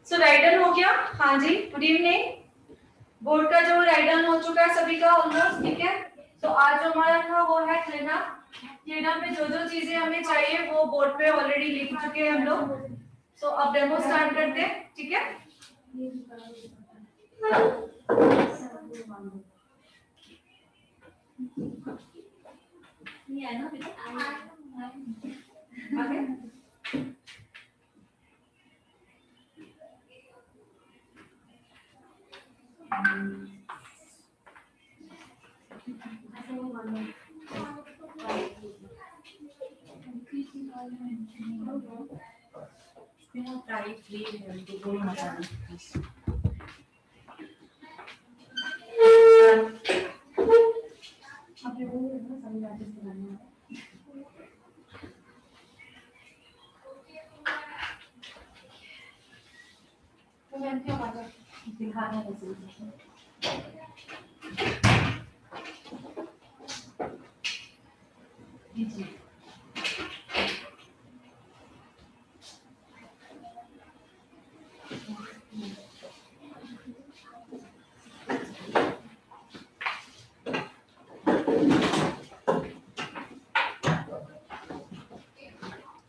सो ridden हो गया। हाँ जी, गुड इवनिंग। बोर्ड का जो राइडन हो चुका है सभी का ऑलमोस्ट, ठीक है। तो आज जो हमारा था वो है क्लीनअप। क्लीनअप में जो जो चीजें हमें चाहिए वो बोर्ड पे ऑलरेडी लिख चुके हैं हम लोग। सो अब डेमो स्टार्ट करते हैं, ठीक है। नहीं है ना आगे।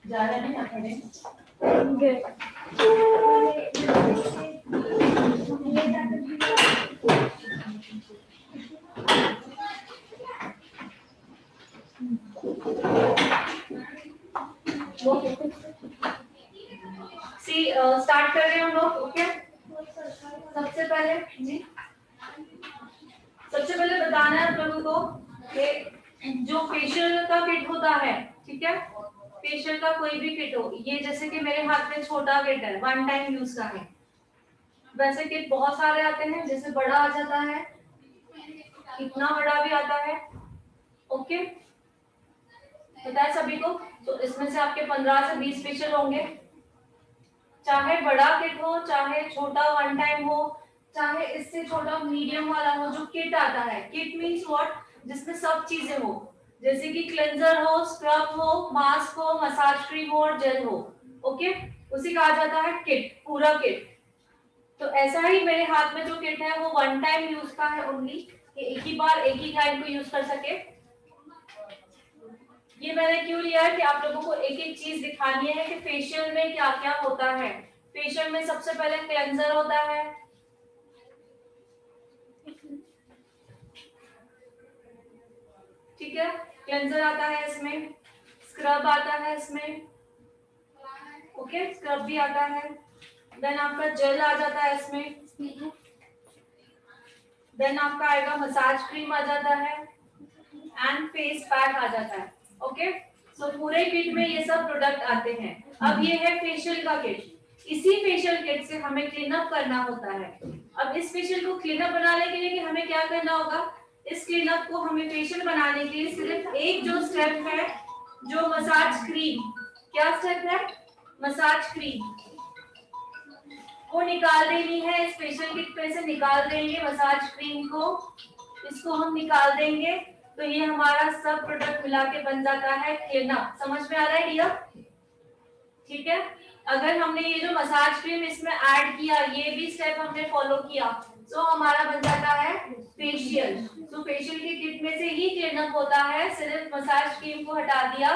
जा रहे हैं ना खड़े सी स्टार्ट कर रहे हैं हम लोग, ओके। सबसे पहले बताना है आप लोगों को कि जो फेशियल का किट होता है, ठीक है, फेशियल का कोई भी किट हो, ये जैसे कि मेरे हाथ में छोटा किट है, वन टाइम यूज का है। वैसे किट बहुत सारे आते हैं, जैसे बड़ा आ जाता है, इतना बड़ा भी आता है, ओके, पता है सभी को। तो इसमें से आपके 15 से 20 फेशियल होंगे, चाहे बड़ा किट हो, चाहे छोटा वन टाइम हो, चाहे इससे छोटा मीडियम वाला हो। जो किट आता है, किट मींस व्हाट, जिसमें सब चीजें हो, जैसे कि क्लेंजर हो, स्क्रब हो, मास्क हो, मसाज क्रीम हो और जेल हो, ओके, उसी कहा जाता है किट, पूरा किट। तो ऐसा ही मेरे हाथ में जो किट है वो वन टाइम यूज का है ओनली, कि एक ही बार एक ही क्लाइंट को यूज कर सके। ये मैंने क्यों लिया है कि आप लोगों को एक एक चीज दिखानी है कि फेशियल में क्या क्या होता है। फेशियल में सबसे पहले क्लेंजर होता है, ठीक है, क्लेंजर आता है इसमें, स्क्रब आता है इसमें, ओके, स्क्रब भी आता है। देन आपका जेल आ जाता है इसमें, देन आपका आएगा मसाज क्रीम आ जाता है एंड फेस पैक आ जाता है, ओके। सो पूरे किट में ये सब प्रोडक्ट आते हैं। अब ये है फेशियल का किट। इसी फेशियल किट से हमें क्लीनअप करना होता है। अब इस फेशियल को क्लीनअप बनाने के लिए कि हमें क्या करना होगा, इस क्लीनअप को हमें फेशियल बनाने के लिए सिर्फ एक जो स्टेप है, जो मसाज क्रीम, क्या स्टेप है, मसाज क्रीम, वो निकाल देनी है। इस फेशियल किट में से निकाल देंगे मसाज क्रीम को, इसको हम निकाल देंगे, तो ये हमारा सब प्रोडक्ट मिला के बन जाता है क्लीनअप। समझ में आ रहा है डियर? ठीक है। अगर हमने ये जो मसाज क्रीम इसमें ऐड किया, ये भी स्टेप हमने फॉलो किया, तो हमारा बन जाता है फेशियल। तो फेशियल की किट में से ही क्लीनअप होता है, सिर्फ मसाज क्रीम को हटा दिया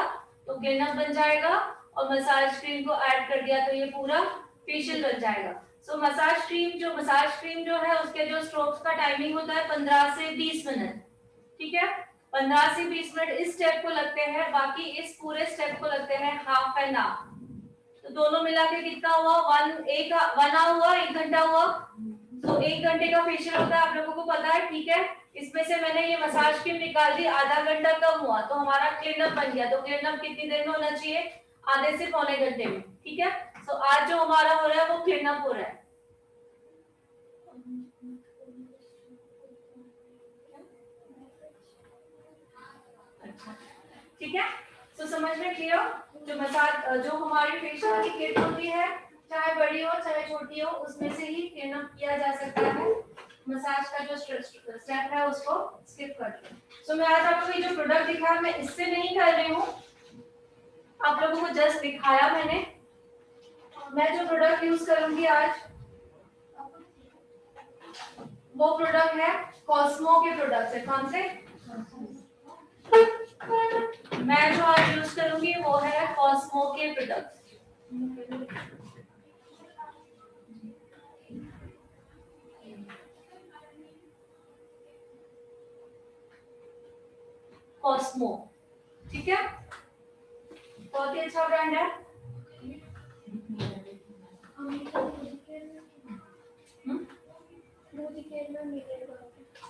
तो क्लीनअप बन जाएगा, और मसाज क्रीम को ऐड कर दिया तो ये पूरा फेशियल बन जाएगा। सो मसाज क्रीम जो है उसके जो स्ट्रोक्स का टाइमिंग होता है 15 से 20 मिनट, ठीक है। 15 से 20 मिनट इस स्टेप को लगते हैं, बाकी इस पूरे स्टेप को लगते हैं हाफ एन आवर। तो दोनों मिला के कितना हुआ, 1 आवर हुआ, 1 घंटा हुआ। तो 1 घंटे का फेशियल होता है, आप लोगों को पता है, ठीक है। इसमें से मैंने ये मसाज क्रीम निकाल दी, आधा घंटा कम हुआ, तो हमारा क्लीनअप बन गया। तो क्लीनअप कितनी देर में होना चाहिए, आधे से पौने घंटे में, ठीक है। तो आज जो हमारा हो रहा है वो क्लीनअप हो रहा है। ठीक है, तो समझ में क्लियर। जो हमारी फेशियल की किट होती है, चाहे बड़ी हो चाहे छोटी हो, उसमें से ही क्लीनअप किया जा सकता है। मसाज का जो स्टेप है उसको स्किप करते हैं। सो मैं आज आपको ये जो प्रोडक्ट दिखाया, मैं इससे नहीं कर रही हूँ, आप लोगों को जस्ट दिखाया मैंने, मैं जो प्रोडक्ट यूज करूंगी आज वो प्रोडक्ट है कॉस्मो के प्रोडक्ट है। कौन से? मैं जो आज यूज करूंगी वो है कॉस्मो के प्रोडक्ट। कॉस्मो, ठीक है, बहुत ही अच्छा ब्रांड है।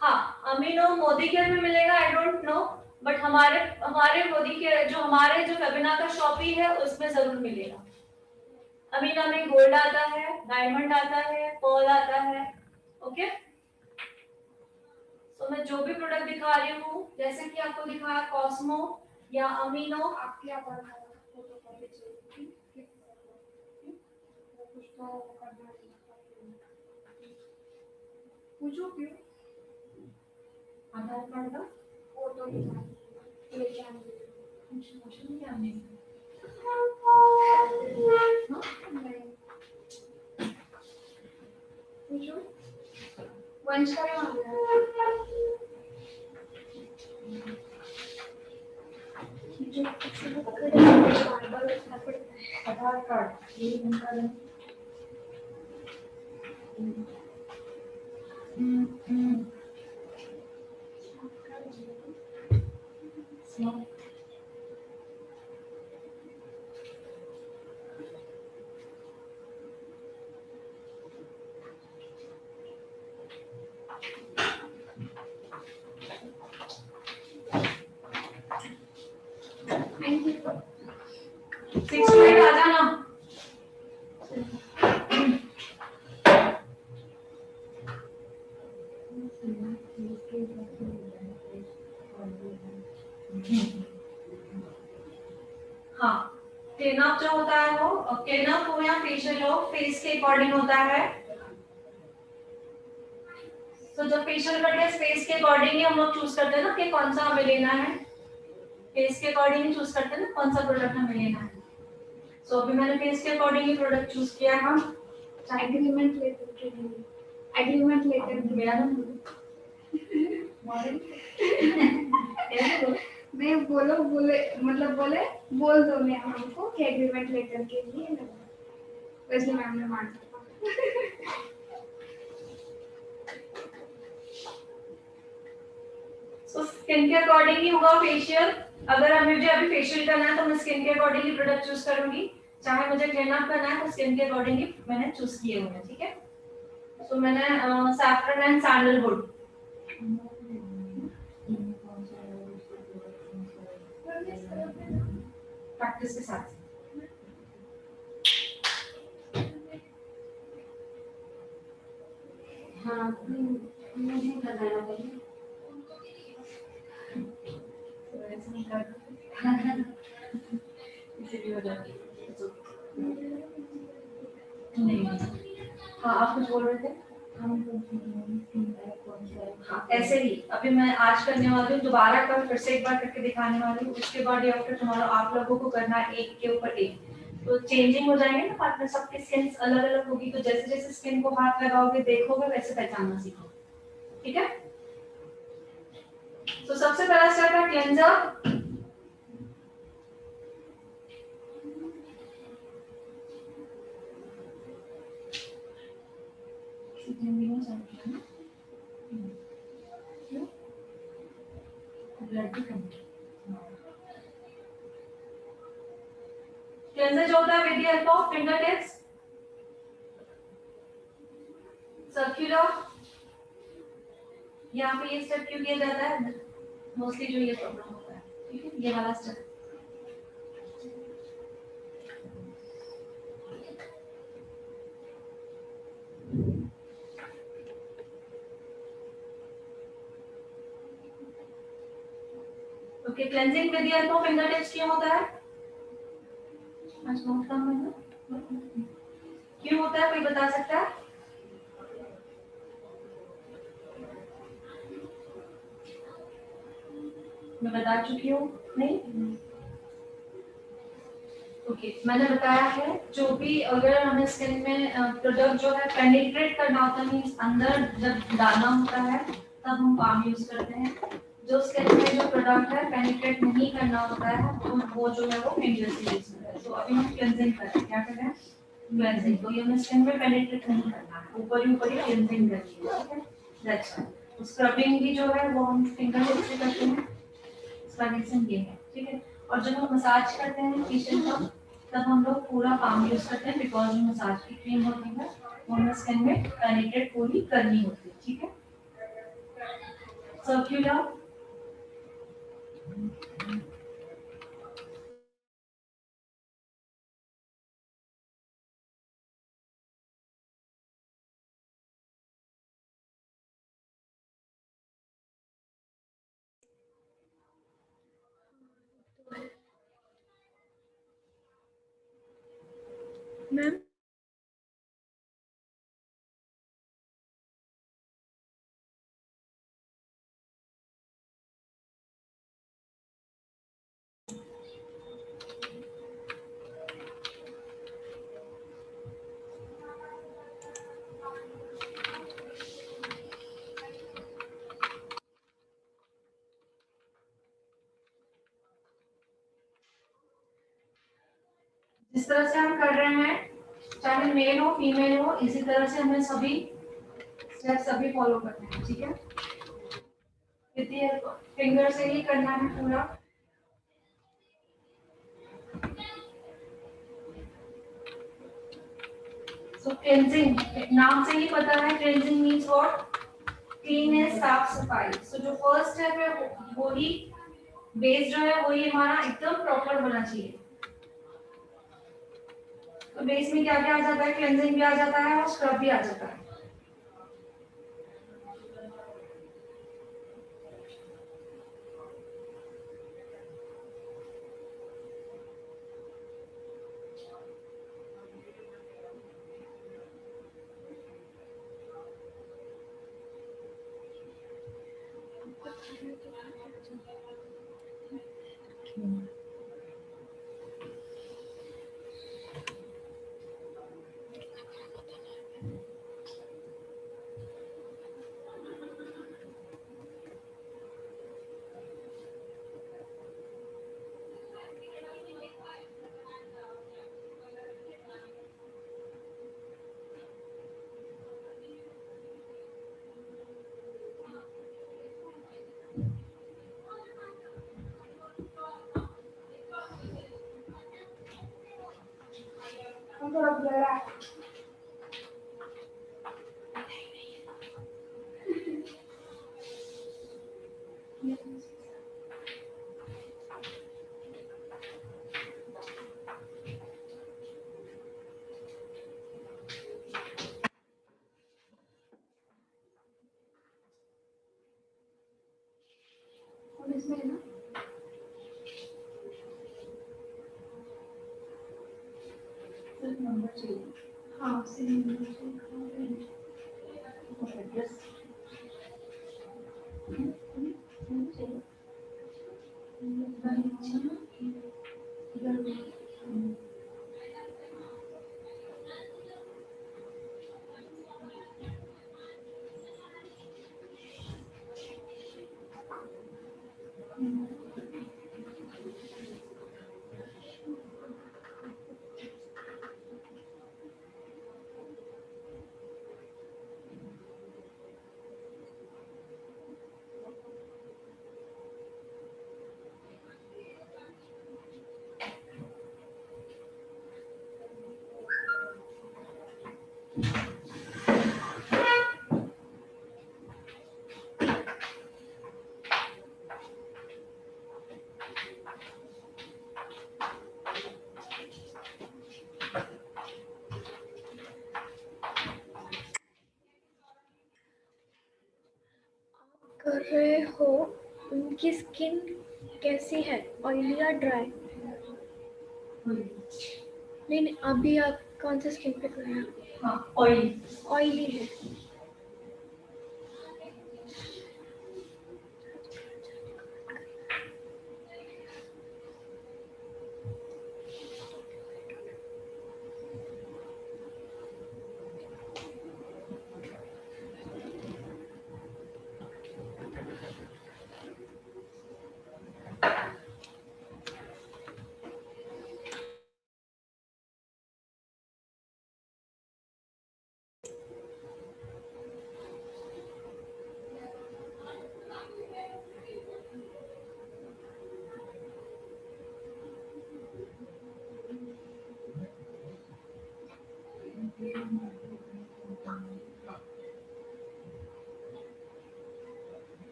हाँ, अमीनो मोदी केयर में मिलेगा, आई डोंट नो, बट हमारे हमारे मोदी केयर जो हमारे जो वेबिनार का शॉपी है उसमें जरूर मिलेगा। अमीनो में गोल्ड आता है, डायमंड आता है, पर्ल आता है। ओके, तो मैं जो भी प्रोडक्ट दिखा रही हूँ जैसे कि आपको दिखाया कॉस्मो या अमीनो, आपके यहाँ पर पूछो क्यों आधार कार्ड का फोटो लेके आने पूछो वंश का आधार कार्ड ये उनका सिक्स मिनट आ जाना। हाँ, क्लीन अप जो होता है वो क्लीन अप हो या फेशियल हो फेस के अकॉर्डिंग होता है। तो जब फेशियल करते हैं फेस के अकॉर्डिंग ही हम लोग चूज करते हैं ना कि कौन सा हमें लेना है, फेस के अकॉर्डिंग ही चूज करते हैं ना कौन सा प्रोडक्ट हमें लेना है। सो अभी मैंने फेस के अकॉर्डिंग ही प्रोडक्ट चूज किया है। हम एग्रीमेंट लेटर के लिए एग्रीमेंट लेटर मेरा नाम नहीं बोलो बोले मतलब बोले बोल दो मैम हमको कि एग्रीमेंट लेटर के लिए वैसे मैम ने मान सो स्किन के अकॉर्डिंग ही होगा फेशियल। अगर हमें मुझे अभी फेशियल करना है तो मैं स्किन के अकॉर्डिंग ही प्रोडक्ट चूज करूंगी, चाहे मुझे क्लीन अप करना है तो स्किन के अकॉर्डिंग ही मैंने चूज किए हुए हैं। ठीक है, तो मैंने सैफरन एंड सैंडलवुड प्रैक्टिस के साथ हाँ मुझे लगाना पड़ेगा इसीलिए हो जाती है नहीं। हाँ, आप कुछ बोल रहे थे? हाँ, ऐसे ही अभी मैं आज करने वाली हूँ, दोबारा कल फिर से एक बार करके दिखाने वाली हूँ। उसके बाद डे आफ्टर टुमारो आप लोगों को करना है एक के ऊपर एक, तो चेंजिंग हो जाएंगे ना पार्टनर, सबकी स्किन अलग अलग होगी, तो जैसे जैसे स्किन को हाथ लगाओगे देखोगे वैसे पहचानना सीखो। ठीक है, तो सबसे पहला स्टेप है क्लेंजर। क्लेंजर जो होता है with the help of finger tips circular, यहाँ पे ये स्टेप क्यों किया जाता है, मोस्टली जो ये प्रॉब्लम होता है। ठीक है, ये वाला step okay. Cleansing with the help of finger tips क्यों होता है, आज बहुत कम है ना, क्यों होता है कोई बता सकता है? मैं बता चुकी हूँ नहीं, ओके, मैंने बताया है जो भी अगर हमें स्किन में प्रोडक्ट जो है पेनिट्रेट करना होता है, मींस अंदर जब डालना होता है तब हम पाम यूज करते हैं। जो स्किन में जो प्रोडक्ट है पेनिट्रेट नहीं करना होता है वो जो है वो फिंगर से यूज करते हैं। तो अभी हम क्लेंजिंग कर रहे हैं, क्या कर रहे हैं? क्लेंजिंग। तो ये हमें स्किन में पेनिट्रेट नहीं करना है, ऊपर ही क्लेंजिंग करनी है, ठीक है? That's all. स्क्रबिंग भी जो है वो हम फिंगर से करते हैं, इसका रीजन ये है, ठीक है? और जब हम मसाज करते हैं फेशियल का तब हम लोग पूरा पाम यूज करते हैं, बिकॉज जो मसाज की क्रीम होती है वो हमें स्किन में पेनिट्रेट पूरी करनी होती है, ठीक है? सर्कुलर मैम जिस तरह से हम कर रहे हैं, चाहे मेल हो फीमेल हो, इसी तरह से हमें सभी स्टेप सभी फॉलो करने हैं, ठीक है? कितनी फिंगर से ही करना है पूरा। सो क्लेंजिंग नाम से ही पता है, क्लेंजिंग मींस व्हाट? क्लीननेस, साफ सफाई। सो जो फर्स्ट स्टेप है वो ही बेस जो है वही हमारा एकदम प्रॉपर होना चाहिए। तो बेस में क्या क्या आ जाता है? क्लेंजिंग भी आ जाता है और स्क्रब भी आ जाता है। और इसमें ना सिर्फ नंबर चाहिए। हाँ, सिर्फ नंबर चाहिए। Okay, yes. कर रहे हो, उनकी स्किन कैसी है, ऑयली या ड्राई? नहीं नहीं, अभी आप कौन सा स्किन पे कर रहे हैं? हाँ, ऑयली। ऑयली है।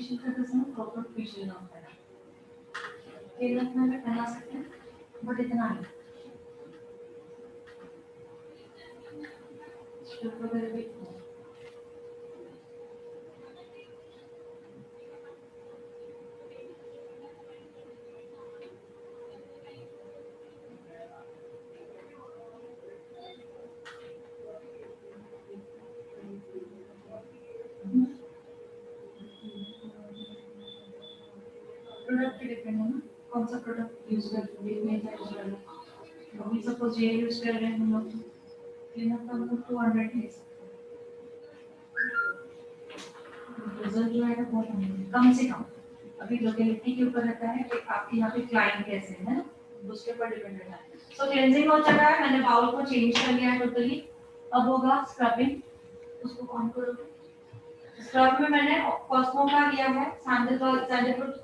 फेशियल करते समय प्रॉपर फेशियल ना होता है। तेल रखना में पहना सकते हैं, बट इतना नहीं। स्ट्रिप वगैरह भी प्रोडक्ट पे डिपेंड है ना, कौन सा प्रोडक्ट यूज कर रहे हैं। अभी सपोज ये यूज कर रहे हैं हम लोग, क्लीनअप का मतलब 200 है, रिजल्ट जो है बहुत कम से कम। अभी लोकेलिटी के ऊपर रहता है कि आपके यहाँ पे क्लाइंट कैसे है ना, उसके ऊपर डिपेंड रहता है। सो क्लेंजिंग हो चुका है, मैंने बाउल को चेंज कर लिया है टोटली। अब होगा स्क्रबिंग, उसको ऑन करोगे। स्क्रब में मैंने कॉस्मो का लिया है, सैंडलवुड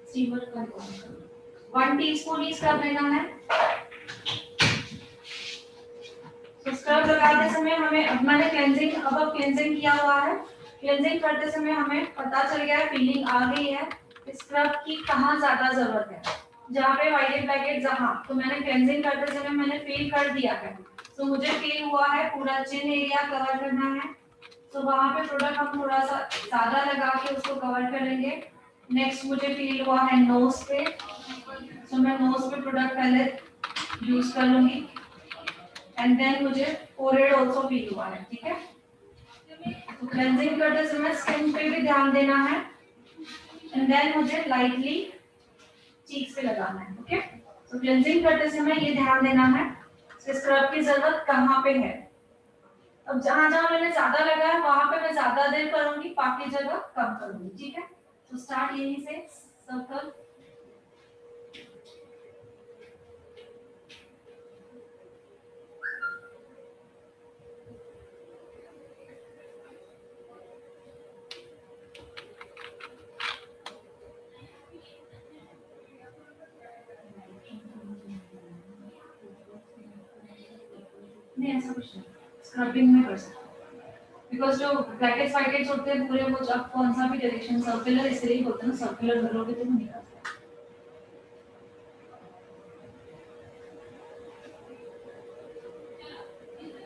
स्टीमर का 1 टीस्पून ही स्क्रब लेना है। तो स्क्रब लगाते समय हमें, अब मैंने क्लेंजिंग किया हुआ है। क्लेंजिंग करते समय हमें पता चल गया है, फीलिंग आ गई है स्क्रब की कहाँ ज्यादा जरूरत है, जहाँ पे वाइट ब्लैकेट जहाँ, तो मैंने क्लेंजिंग करते समय मैंने फील कर दिया है। तो मुझे फील हुआ है पूरा चिन एरिया कवर करना है, तो वहां पे प्रोडक्ट हम थोड़ा सा ज्यादा लगा के उसको कवर करेंगे। नेक्स्ट मुझे फील हुआ है नोज पे, तो मैं नोज पे प्रोडक्ट पहले यूज कर लूंगी। एंड देन मुझे फोरहेड आल्सो फील हुआ है, ठीक है। तो क्लेंजिंग करते समय स्किन पे भी ध्यान देना है, एंड देन मुझे लाइटली चीक्स पे लगाना है, ओके। तो क्लेंजिंग करते समय ये ध्यान देना है स्क्रब की जरूरत कहाँ पे है। अब जहां जहां मैंने ज्यादा लगाया वहां पे मैं ज्यादा देर करूंगी, बाकी जगह कम करूंगी, ठीक है। तो स्टार्ट यहीं से सर्कल, नहीं ऐसा कुछ नहीं, स्क्रबिंग में कर सकते हैं। बिकॉज जो ब्लैकेट्स वाइटेट्स होते हैं पूरे, वो जब कौन सा भी डायरेक्शन सर्कुलर इसलिए होता है ना, सर्कुलर करोगे तो नहीं निकलता।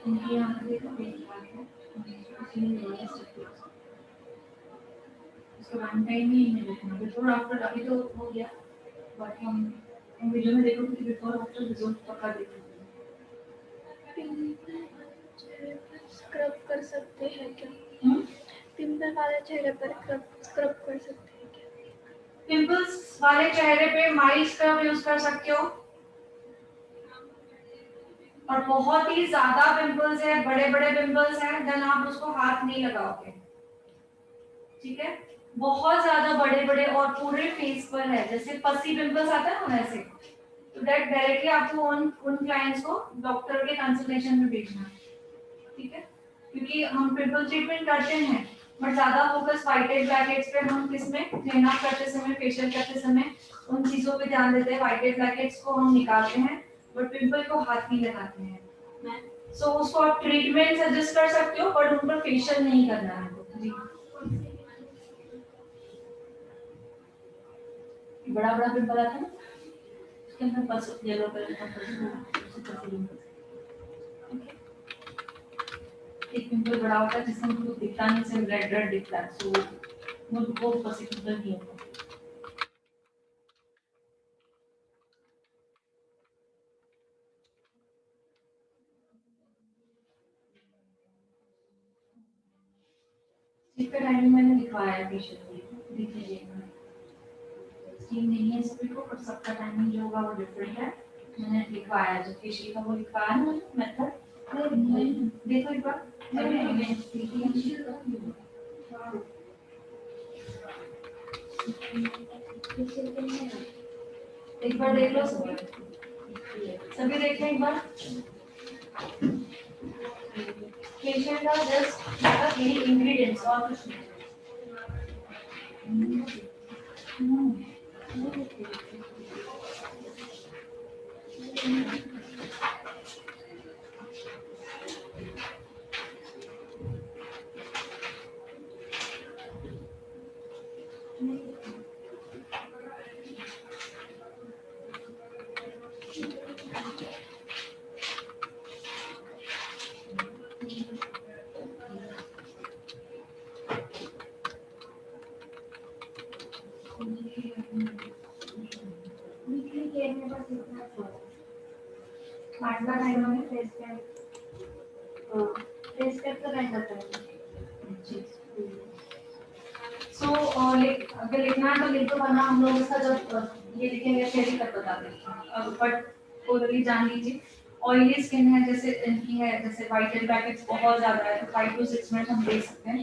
इनकी यहाँ पे देखो उसको वन टाइम ही नहीं देखना, बिफोर आफ्टर अभी तो हो गया, बट हम वीडियो में देखोगे कि बिफोर आफ्टर रिजल्ट पक्का देखोगे। चेहरे पर स्क्रब कर सकते हैं क्या? हम्म? पिंपल वाले चेहरे पर स्क्रब कर सकते हैं क्या? पिंपल्स वाले चेहरे पे माइल्ड स्क्रब यूज कर सकते हो, और बहुत ही ज्यादा पिंपल्स है, बड़े बड़े पिंपल्स हैं, देन आप उसको हाथ नहीं लगाओगे, ठीक है। बहुत ज्यादा बड़े बड़े और पूरे फेस पर है, जैसे पसी पिंपल्स आता है ना वैसे, तो दैट डायरेक्टली आपको उन क्लाइंट्स को डॉक्टर के कंसल्टेशन में भेजना, ठीक है। क्योंकि हम पिंपल ट्रीटमेंट करते हैं, बट ज्यादा फोकस व्हाइटेड ब्लैकहेड्स पे हम किसमें क्लीनअप करते समय, फेशियल करते समय उन चीजों पे ध्यान देते हैं। व्हाइटेड ब्लैकहेड्स को हम निकालते हैं, बट पिंपल को हाथ नहीं लगाते हैं। सो उसको आप ट्रीटमेंट सजेस्ट कर सकते हो, बट उन पर फेशियल नहीं करना है। जी, बड़ा बड़ा पिंपल आता है ना, उसके अंदर बस येलो कलर का एक पिंपल बड़ा होता है जिसमें हमको दिखता नहीं, सिर्फ रेड रेड दिखता है, सो वो बस एक पिंपल नहीं होता। इसका टाइमिंग मैंने लिखवाया है फेशियल के लिए, देख लीजिएगा। स्टीम नहीं है सभी को, पर सबका टाइमिंग जो होगा वो डिफरेंट है। मैंने लिखवाया है, जो फेशियल का वो लिखवाया है ना मेथड, देखो एक बार। एक बार देख लो सभी, सभी देख लें एक बार। फेशियल का जस्ट यही इंग्रेडिएंट्स और कुछ नहीं। वीकली केयर में बस इतना मार्च का टाइम में फेस कैप का टाइम होता है जी। सो अगर लिखना है तो लिख दो, वरना हम लोग इसका जब ये लिखेंगे फिर ही कर बता देंगे। बट ओरली जान लीजिए। ऑयली स्किन है, जैसे इनकी है, जैसे वाइट एंड ब्लैकेट्स बहुत ज्यादा है तो 5 to 6 मिनट हम दे सकते हैं,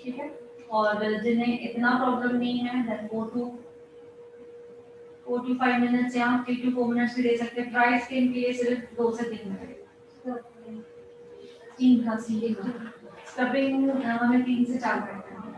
ठीक है। और जिन्हें इतना प्रॉब्लम नहीं है then go to 4 to 5 minutes या 3 to 4 मिनट्स भी दे सकते हैं। ड्राई स्किन के लिए सिर्फ 2 से 3 मिनट। 3 का सीलिंग स्क्रबिंग हमें 3 से 4 मिनट करना है।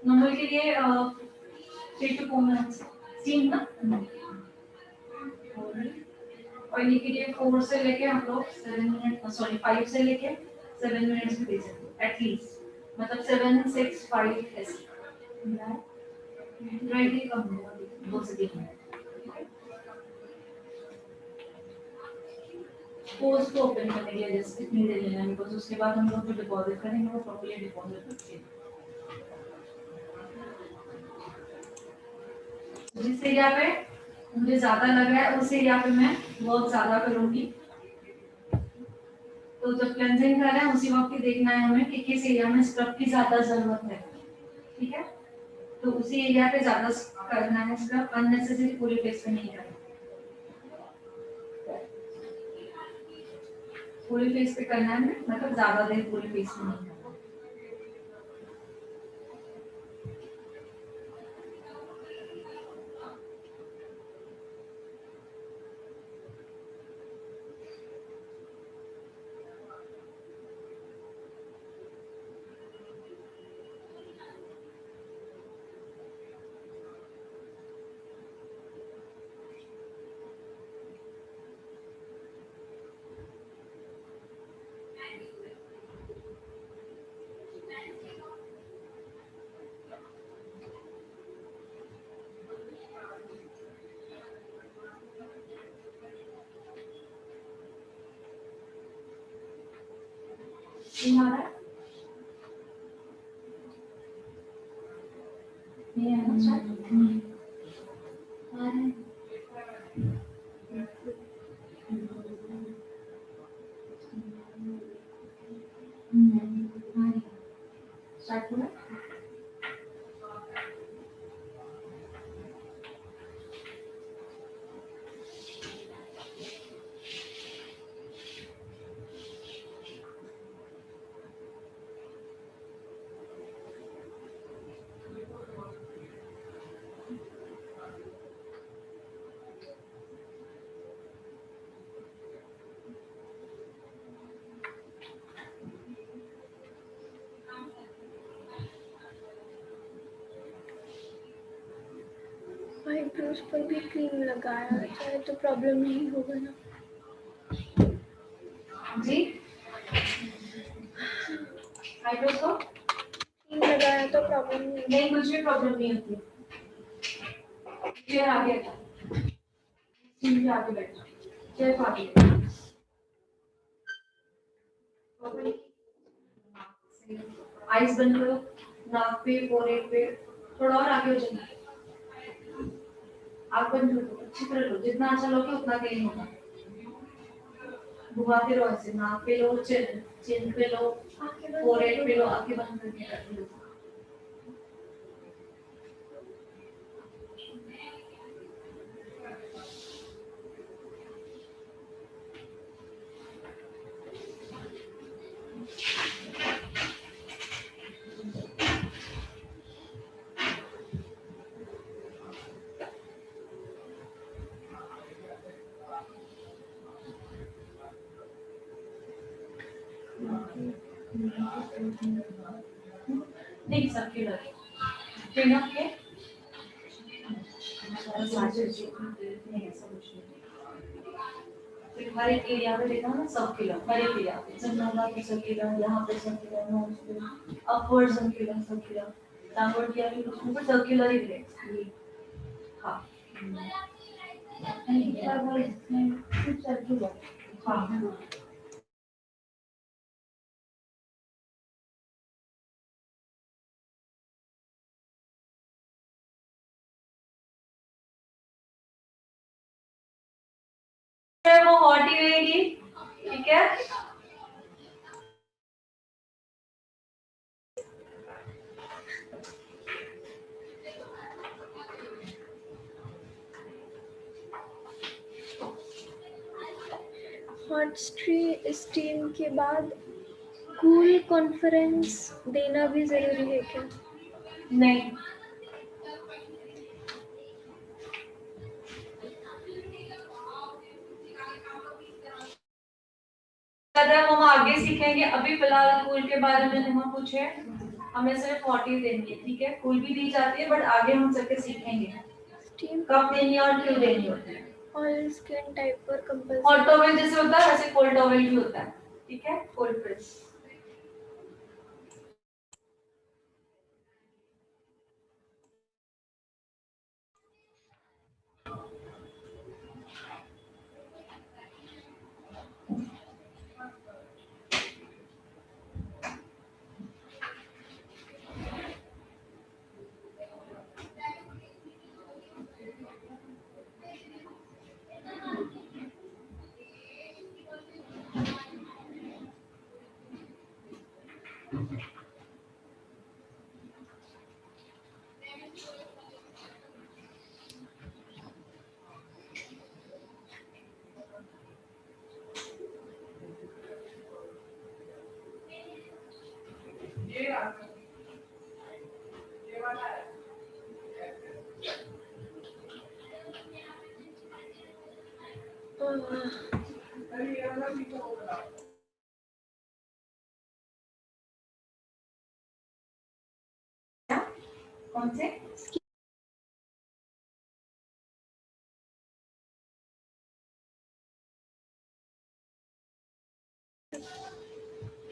नॉर्मल के लिए 3 to 4 मिनट्स स्टीम ना। ऑयली के लिए 4 से लेके हम लोग 7 मिनट, सॉरी 5 से लेके 7 मिनट्स भी दे सकते हैं एटलीस्ट, मतलब 7 6 5 ऐसे ड्राई कम होगा 2 से 3 मिनट। पोस्ट को ओपन करने के लिए जस्ट इतनी देर लेना है, बिकॉज उसके बाद हम लोग जो डिपॉजिट करेंगे वो प्रॉपर्ली डिपॉजिट करके जिस एरिया पे मुझे ज्यादा लग रहा है उस एरिया पे मैं वर्क ज्यादा करूंगी। तो जब क्लेंजिंग कर रहे हैं उसी वक्त ही देखना है हमें कि किस एरिया में स्क्रब की ज्यादा जरूरत है, ठीक है। तो उसी एरिया पे ज्यादा करना है स्क्रब, अननेसेसरी पूरे फेस पे नहीं करना। पूरे फेस पे करना है, मतलब ज्यादा देर पूरे फेस पे नहीं करना। ये आ रहा है, ये है ना आ रहा है। स्टार्ट हुआ। आईब्रोज पर भी क्रीम लगाया जाए तो प्रॉब्लम नहीं होगा ना जी आईब्रोज को क्रीम लगाया तो प्रॉब्लम नहीं नहीं, कुछ भी प्रॉब्लम नहीं होती। चेयर आगे चेयर आगे बैठ, चेयर को आगे। आईज बंद करो, नाक पे फोरहेड पे थोड़ा और आगे हो जाना। आँख बंद करो, अच्छी तरह लो, जितना अच्छा लोगे उतना क्लीन होगा। घुमाते रहो ऐसे, नाक पे लो, चिन पे लो, फोरहेड पे लो, आंखें बंद करके लो। नहीं सर्कुलर ट्रेन ऑफ के नहीं ऐसा कुछ नहीं। फिर हर एक एरिया में देखा ना सर्कुलर, हर एक एरिया पे जनरल पे सर्कुलर, यहाँ पे सर्कुलर, नोज पे अपवर्ड सर्कुलर, सर्कुलर डाउनवर्ड किया भी उसमें पर सर्कुलर ही रहेगा। हाँ नहीं क्या बोल इसमें सर्कुलर। हाँ वो हॉट ही रहेगी, ठीक है। हॉट स्टीम के बाद कूल कॉन्फ्रेंस देना भी जरूरी है क्या? नहीं हम आगे सीखेंगे, अभी फिलहाल कूल के बारे में हम पूछे, हमें सिर्फ 40 देनी है, ठीक है। कूल भी दी जाती है बट आगे हम चल के सीखेंगे स्टीम कब देनी है और क्यों देनी होती है। ऑल स्किन टाइप पर हॉट कंपल्सरी। टॉवेल जैसे होता है वैसे कोल्ड टॉवेल भी होता है, ठीक है। कोल्ड प्रेस कौन से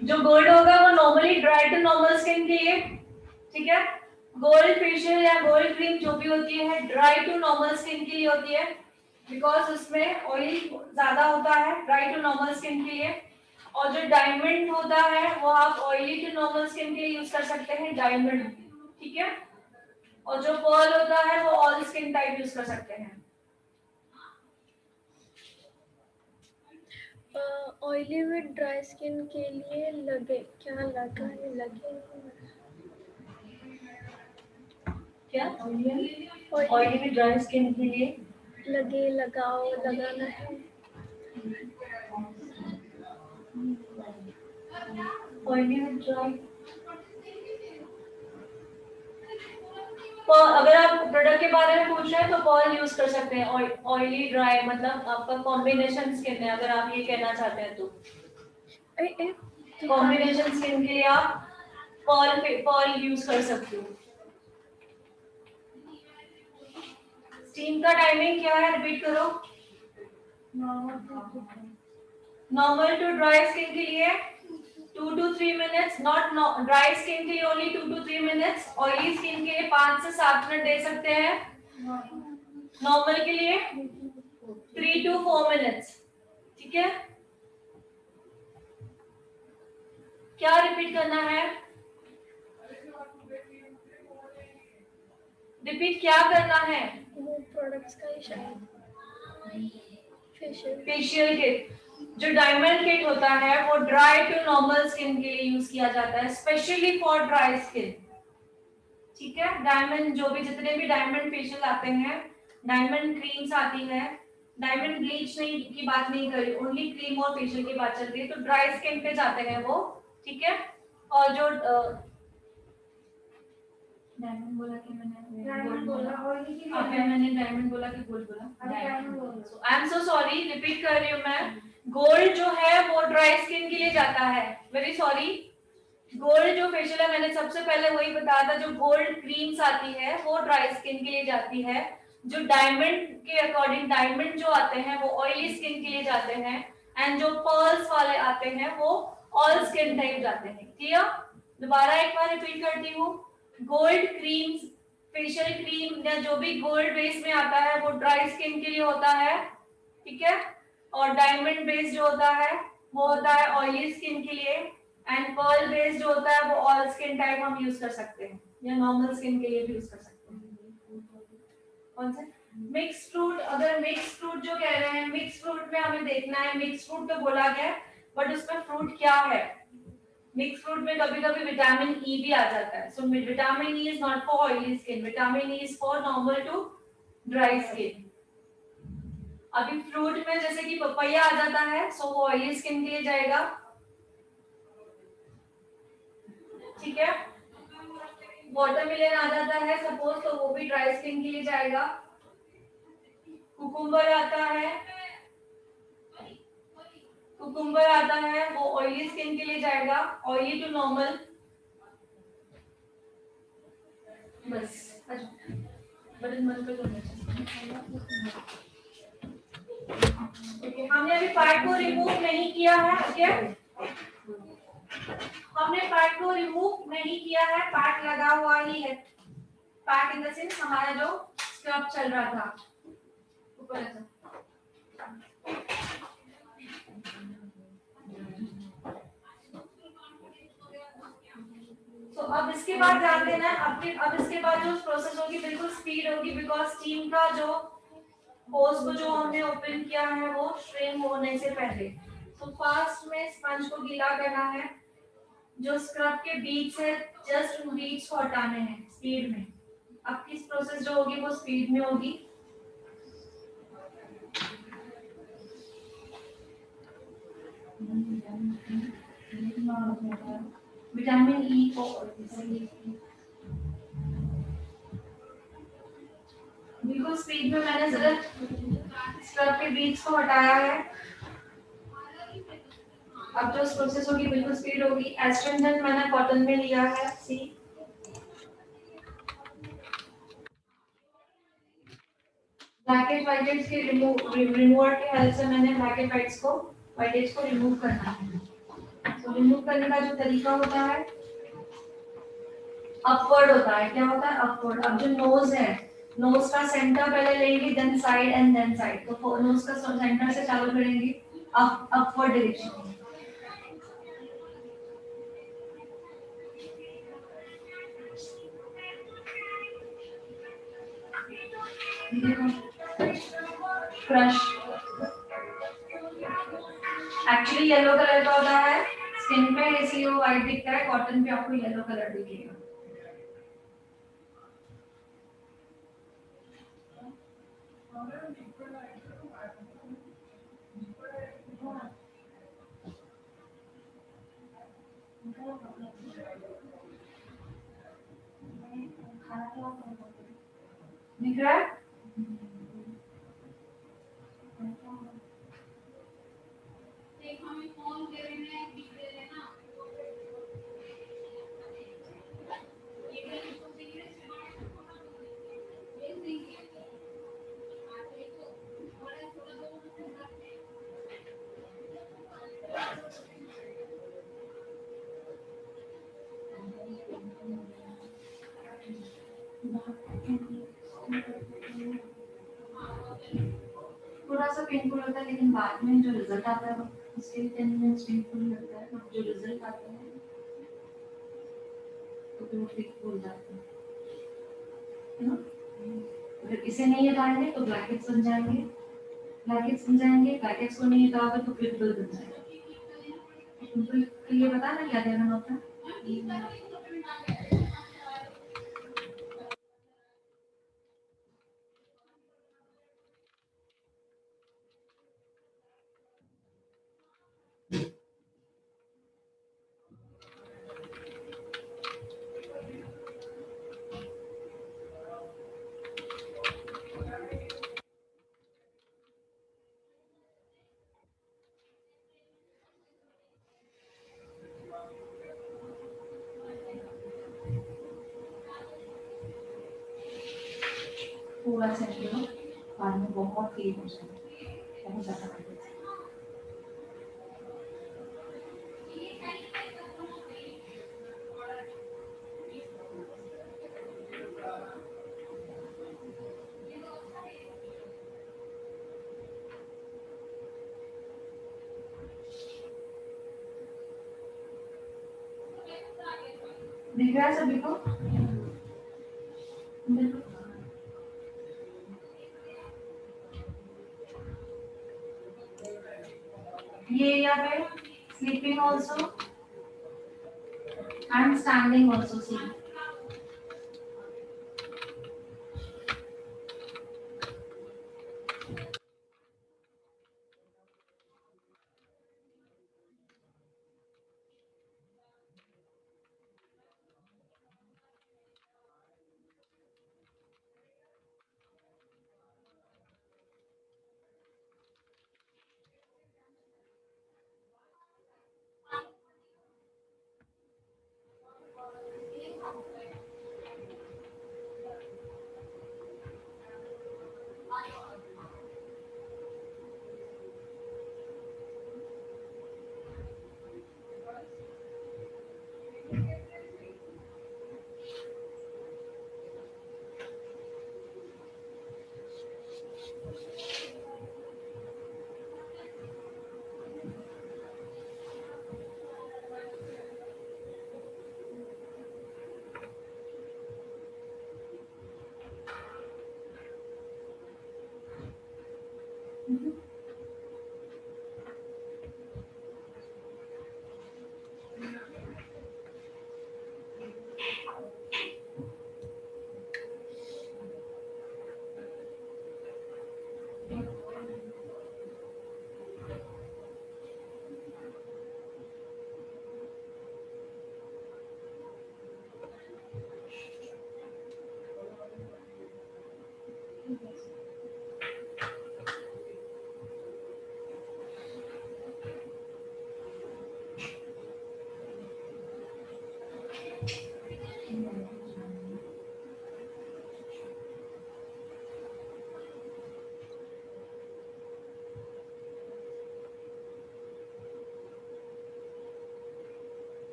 जो गोल्ड होगा वो normally dry to normal skin के लिए, ठीक है। गोल्ड फेशियल या गोल्ड क्रीम जो भी होती है ड्राई टू नॉर्मल स्किन के लिए होती है, बिकॉज उसमें ऑयल ज्यादा होता है ड्राई टू नॉर्मल स्किन के लिए। और जो डायमंड होता है वो आप ऑयली टू नॉर्मल स्किन के लिए यूज कर सकते हैं, डायमंड, ठीक है। और जो पर्ल होता है वो ऑल स्किन टाइप यूज कर सकते हैं। ऑयली विद ड्राई स्किन के लिए लगे क्या लगा है लगे क्या ऑयली विद ड्राई स्किन के लिए लगे लगाओ लगाना है। ऑयली विद ड्राई अगर आप प्रोडक्ट के बारे में पूछ रहे हैं तो पर्ल यूज कर सकते हैं। ऑयली ड्राई मतलब आपका कॉम्बिनेशन स्किन है, अगर आप ये कहना चाहते हैं तो कॉम्बिनेशन स्किन के लिए आप पर्ल यूज कर सकते हो। स्टीम का टाइमिंग क्या है रिपीट करो। नॉर्मल टू ड्राई स्किन के लिए 2 to 3 minutes, not dry skin के लिए only 2 to 3 minutes, oily skin के लिए 5 से 7 मिनट दे सकते हैं, नॉर्मल के लिए 3 to 4 minutes, ठीक है। क्या रिपीट करना है, रिपीट क्या करना है। वो प्रोडक्ट्स का ही शायद फेशियल किट, जो डायमंड किट होता है वो ड्राई टू नॉर्मल स्किन के लिए यूज किया जाता है, स्पेशली फॉर ड्राई स्किन, ठीक है। डायमंड जो भी जितने भी डायमंड फेशियल आते हैं, डायमंड क्रीम्स आती है, डायमंड ब्लीच नहीं की बात नहीं करी, ओनली क्रीम और फेशियल की बात चल रही है, तो ड्राई स्किन पे जाते हैं वो, ठीक है। और जो डायमंड बोला कि मैंने गोल्ड बोला, अभी मैंने डायमंड बोला कि गोल्ड बोला, I am so sorry, repeat कर रही हूँ मैं। गोल्ड जो है वो ड्राई स्किन के लिए जाता है, वेरी सॉरी। गोल्ड जो फेशियल है, मैंने सबसे पहले वही बताया था, जो गोल्ड क्रीम्स आती है वो ड्राई स्किन के लिए जाती है। जो डायमंड के अकॉर्डिंग डायमंड जो आते हैं वो ऑयली स्किन के लिए जाते हैं, एंड जो पर्ल्स वाले आते हैं वो ऑल स्किन टाइप जाते हैं। क्लियर? दोबारा एक बार रिपीट करती हूँ। गोल्ड क्रीम्स, फेशियल क्रीम या जो भी गोल्ड बेस में आता है वो ड्राई स्किन के लिए होता है, ठीक है। और डायमंड बेस जो होता है वो होता है ऑयली स्किन के लिए, एंड पर्ल बेस जो होता है वो ऑल स्किन टाइप हम यूज कर सकते हैं, या नॉर्मल स्किन के लिए भी यूज कर सकते हैं। कौन से? Mix fruit. अगर मिक्स फ्रूट जो कह रहे हैं, मिक्स फ्रूट में हमें देखना है, मिक्स फ्रूट तो बोला गया बट उसमें फ्रूट क्या है। मिक्स फ्रूट में कभी कभी विटामिन ई भी आ जाता है। So vitamin E is not for oily skin, vitamin E is for normal to dry skin. अभी फ्रूट में जैसे कि पपैया आ जाता है, सो वो ऑयली स्किन के लिए जाएगा, ठीक है। वाटरमेलन आ जाता है सपोज, तो वो भी ड्राई स्किन के लिए जाएगा। कुकुम्बर आता है, कुकुम्बर आता है वो ऑयली स्किन के लिए जाएगा, ऑयली टू नॉर्मल। बस बटन बंद कर दो। ओके, हमने अभी पार्ट को रिमूव नहीं किया है, ओके। हमने पार्ट को रिमूव नहीं किया है, पार्ट लगा हुआ ही है। पार्ट इन द सेंस हमारा जो स्क्रब चल रहा था ऊपर से। तो अब इसके बाद ध्यान देना है, अब इसके बाद जो प्रोसेस होगी बिल्कुल स्पीड होगी, बिकॉज स्टीम का जो होज को जो हमने ओपन किया है वो श्रिंक होने से पहले। तो फास्ट में स्पंज को गीला करना है, जो स्क्रब के बीच है जस्ट उन बीच को हटाने हैं स्पीड में। अब किस प्रोसेस जो होगी वो स्पीड में होगी। विटामिन ई को बिल्कुल स्पीड में मैंने जरा स्क्रब के बीच को हटाया है। अब जो प्रोसेस होगी बिल्कुल स्पीड होगी। एस्ट्रिंजेंट मैंने कॉटन में लिया है, सी। ब्लैकेट वाइटेज के रिमूवर की हेल्प से मैंने ब्लैकेट वाइटेज को रिमूव करना है। तो रिमूव करने का जो तरीका होता है अपवर्ड होता है। क्या होता है? अपवर्ड। अब जो नोज है, नोज का सेंटर पहले लेंगे, then side and then side. तो नोज का सेंटर से चालू करेंगे upward direction. Crush actually yellow colour का होता है, स्किन पे इसलिए वो व्हाइट दिखता है, कॉटन पे आपको येलो कलर दिखेगा। दिख रहा है? थोड़ा सा पेनफुल होता है, लेकिन बाद में जो रिजल्ट आता है उसके 10 मिनट्स पेनफुल लगता है, बट जो रिजल्ट आता है तो फिर वो ठीक हो जाता है ना। अगर इसे नहीं हटाएंगे तो ब्लैकेट्स बन जाएंगे, ब्लैकेट्स बन जाएंगे, ब्लैकेट्स को नहीं हटाओगे तो पिंपल बन जाएगा। पिंपल के लिए पता ना क्या देना होता है? थोड़ा सा ऐसे लो, बाद में बहुत क्लीन हो जाएगा, बहुत ज़्यादा कर देते हैं। दिख रहा है सभी को? ये यहाँ पे sleeping also and standing also see.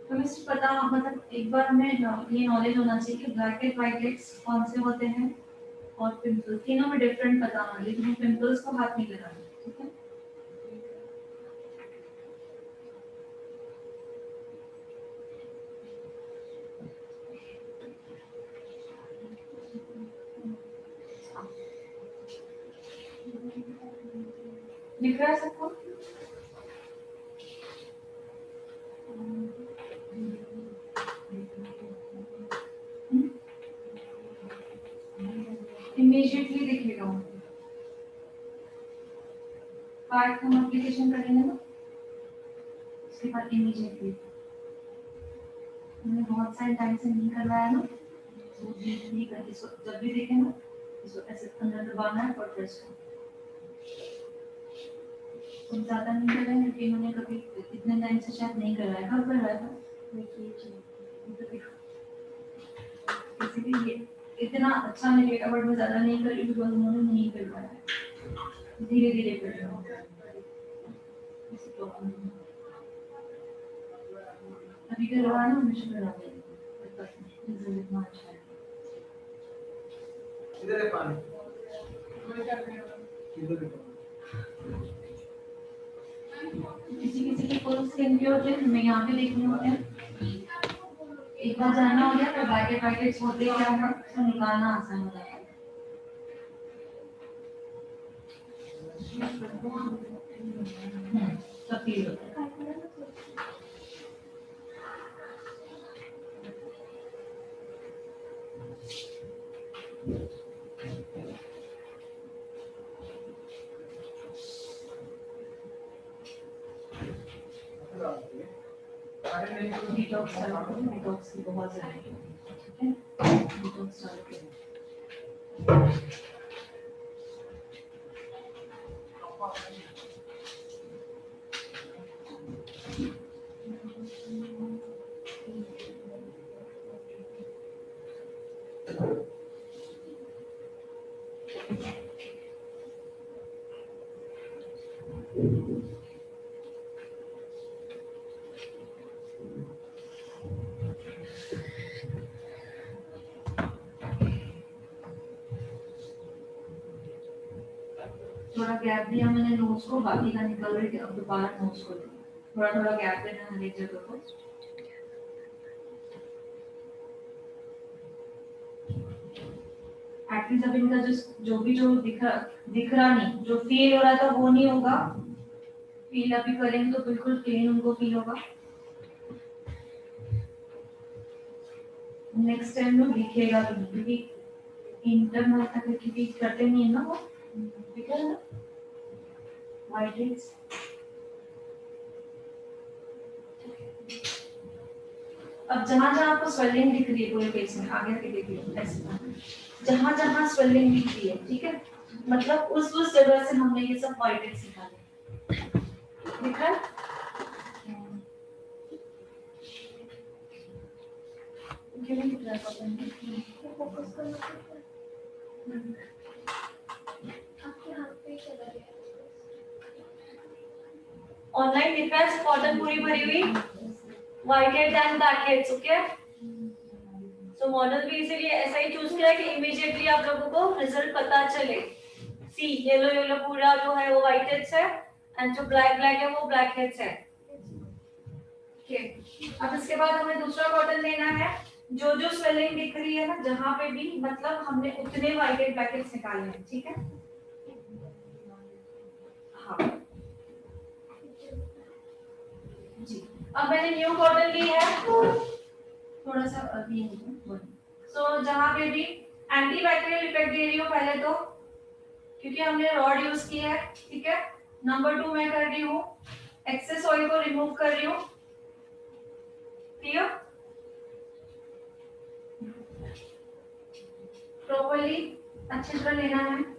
तो मिस्टर पता मतलब एक बार हमें ये नॉलेज होना चाहिए कि ब्लैक एंड व्हाइट हेड्स कौन से होते हैं और पिंपल तीनों में डिफरेंट पता होना, लेकिन पिंपल्स को हाथ नहीं लगाना, ठीक है? दिख रहा है सबको? इमीडिएटली दिखेगा। पार्ट हम एप्लीकेशन करेंगे ना, उसके बाद इमीडिएटली हमने बहुत सारे टाइम से नहीं करवाया ना, तो नहीं करके जब भी देखें ना इसको ऐसे अंदर दबाना है और प्रेस करना। तुम ज्यादा नहीं कर रहे हैं क्योंकि मैंने कभी इतने टाइम से शायद नहीं करवाया, कब करवाया था? इसीलिए ये इतना अच्छा निकलेगा, बट मैं ज्यादा नहीं कर रही बिकॉज उन्होंने नहीं करवाया, धीरे धीरे कर रहा हूँ। अभी करवाना हमेशा करा देंगे, इतना अच्छा है। इधर है पानी, इधर है। किसी किसी के फुल स्किन के होते हैं, हमें यहाँ पे देखने होते हैं। एक बार जानना हो गया तो पैकेट्स होते क्या है तो निकालना आसान हो जाता है। सब फील होता है। डिटॉक्स डिटॉक्स की बहुत जरूरी है, डिटॉक्स चालू करें। थोड़ा गैप दिया मैंने नोज को, बाकी का निकल रही है, अब दोबारा नोज को थोड़ा थोड़ा गैप देना हर एक जगह को। एटलीस्ट अब इनका जो भी जो दिख रहा नहीं, जो फील हो रहा था वो नहीं होगा, फील अभी करेंगे तो बिल्कुल क्लीन उनको फील होगा। नेक्स्ट टाइम में दिखेगा भी नहीं, क्योंकि इंटरनल तक क्योंकि करते नहीं है ना वो, दिख रहा है ना वाइट हेड्स। अब जहां जहां आपको स्वेलिंग दिख रही है पूरे फेस में, आगे आगे देखिए ऐसे जहां जहां स्वेलिंग दिख रही है, ठीक है, मतलब उस जगह से हमने ये सब वाइट हेड्स निकाले। दिख रहा है? क्यों नहीं दिख रहा है पता नहीं, फोकस करना पड़ता है। आपके हाथ पे चला गया। ऑनलाइन दिख रहा है कॉटन पूरी भरी हुई white head and black heads, okay. So model भी इसीलिए ऐसा ही चूज किया कि इमीडिएटली आप लोगों को रिजल्ट पता चले। सी येलो येलो पूरा जो है वो व्हाइट हेड्स है, एंड जो ब्लैक ब्लैक है वो ब्लैक हेड्स है, ओके। अब इसके बाद हमें दूसरा कॉटन लेना है, जो जो स्वेलिंग दिख रही है ना जहां पे भी, मतलब हमने उतने व्हाइट हेड ब्लैक हेड्स निकालने हैं, ठीक है। हाँ जी, अब मैंने न्यू कॉटन ली है, थोड़ा सा अभी सो जहां पे भी एंटी बैक्टीरियल इफेक्ट दे रही हूँ पहले तो, क्योंकि हमने रॉड यूज किया है, ठीक है। नंबर 2 मैं कर रही हूँ एक्सेस ऑयल को रिमूव कर रही हूँ, क्लियर। प्रॉपर्ली अच्छी तरह लेना है।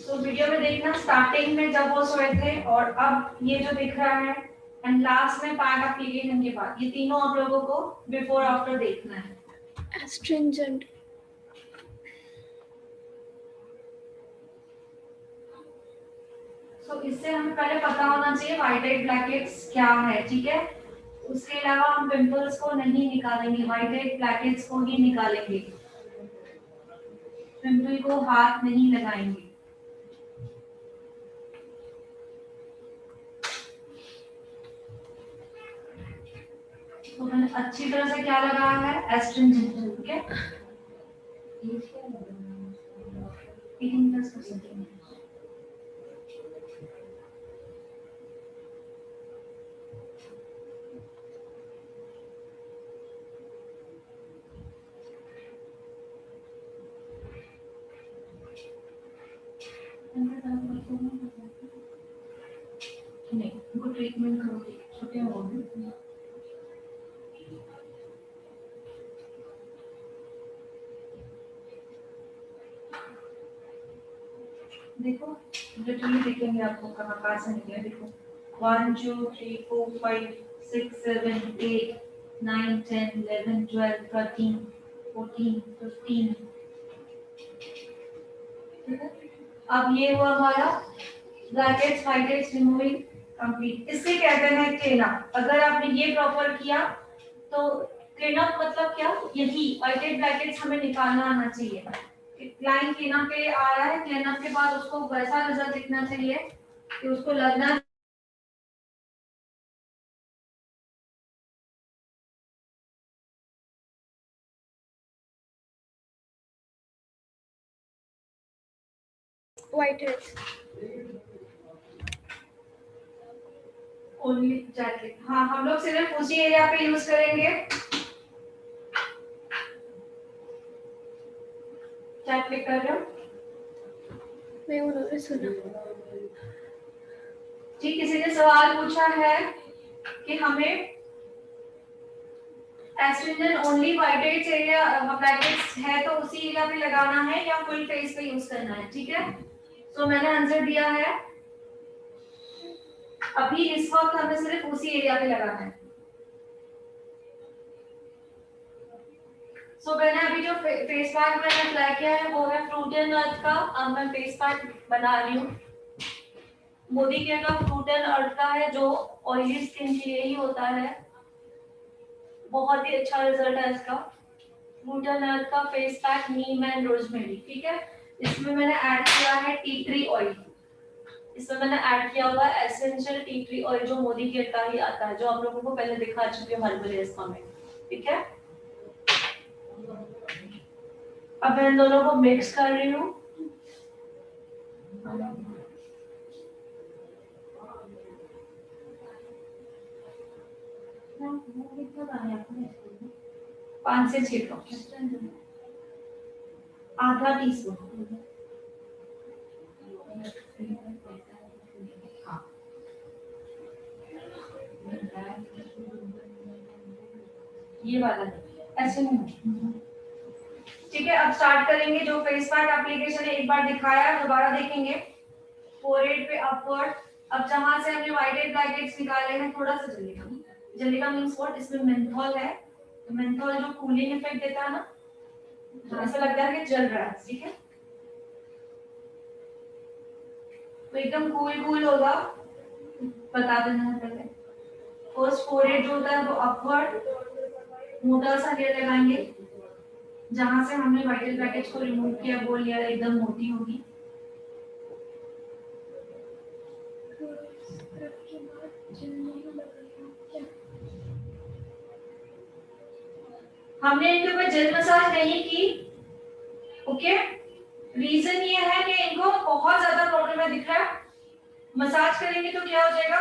तो वीडियो में देखना स्टार्टिंग में जब वो सोए थे और अब ये जो दिख रहा है, एंड लास्ट में पैड एप्लीकेशन के बाद, ये तीनों आप लोगों को बिफोर आफ्टर देखना है। एस्ट्रिंजेंट तो इससे हमें पहले पता होना चाहिए व्हाइट हेड ब्लैक हेड्स क्या है, ठीक है। उसके अलावा हम पिंपल्स को नहीं निकालेंगे, व्हाइट हेड ब्लैक हेड्स को ही निकालेंगे, पिंपल को हाथ नहीं लगाएंगे। तो मैंने अच्छी तरह से क्या लगाया है, एस्ट्रिंजेंट, ठीक है। 18+%। नहीं, उनको ट्रीटमेंट करोगे, छोटे हो गए। देखो लिटरली दिखेंगे आपको कहाँ से निकले, देखो 1 2 3 4 5 6 7 8 9 10 11 12 13 14 15। अब ये हुआ हमारा brackets white heads removing complete. इससे कहते हैं क्लीन अप। अगर आपने ये प्रॉपर किया तो क्लीन अप मतलब क्या, यही व्हाइट हेड ब्लैक हेड्स हमें निकालना आना चाहिए। लाइन क्लीन अप पे आ रहा है, क्लीन अप के बाद उसको वैसा रिजल्ट दिखना चाहिए कि उसको लगना व्हाइट हेड्स। ओनली चैटलिक, हाँ हम लोग सिर्फ उसी एरिया पे यूज करेंगे। चैटलिक कर रहे हो? मैं उन्होंने सुना। जी, किसी ने सवाल पूछा है कि हमें astringent only white heads area brackets है तो उसी एरिया पे लगाना है या फुल फेस पे यूज करना है, ठीक है? तो मैंने आंसर दिया है, अभी इस वक्त हमें सिर्फ उसी एरिया पे लगाना है। सो मैंने अभी जो फेस पैक मैंने अप्लाई किया है वो है फ्रूट एंड अर्थ का। अब मैं फेस पैक बना रही हूँ। मोदी केयर का फ्रूट एंड अर्थ का है, जो ऑयली स्किन के लिए ही होता है। बहुत ही अच्छा रिजल्ट है इसका। फ्रूट एंड अर्थ का face pack Neem and rosemary, ठीक है? इसमें मैंने ऐड किया है टी ट्री ऑयल। इसमें मैंने ऐड किया हुआ है एसेंशियल टी ट्री ऑयल, जो मोदी केयर का ही आता है, जो आप लोगों को पहले दिखा चुकी हूँ हर्बल में, ठीक है? अब मैं इन दोनों को मिक्स कर रही हूँ। पाँच से 6 आधा टीस्पून। ये वाला ऐसे नहीं, ठीक है? अब स्टार्ट करेंगे। जो फेस पैक एप्लीकेशन है एक बार दिखाया है, दोबारा देखेंगे। फोरहेड पे अपवर्ड। अब जहां से हमने व्हाइट हेड ब्लैक हेड्स निकाले हैं, थोड़ा सा जलेगा। जलेगा मींस व्हाट? इसमें मेंथॉल है, तो मेंथॉल जो कूलिंग इफेक्ट देता है ना, तो ऐसा लगता है कि जल रहा है, ठीक है? तो एकदम कूल कूल होगा, बता देना पहले। फर्स्ट फोरहेड जो होता है वो अपवर्ड मोटा सा लेयर लगाएंगे। जहां से हमने व्हाइट हेड ब्लैक हेड्स को रिमूव किया वो लेयर एकदम मोटी होगी। हमने इनके ऊपर जेल मसाज नहीं की, ओके? रीजन ये है कि इनको बहुत ज्यादा प्रॉब्लम है, दिख रहा है? मसाज करेंगे तो क्या हो जाएगा?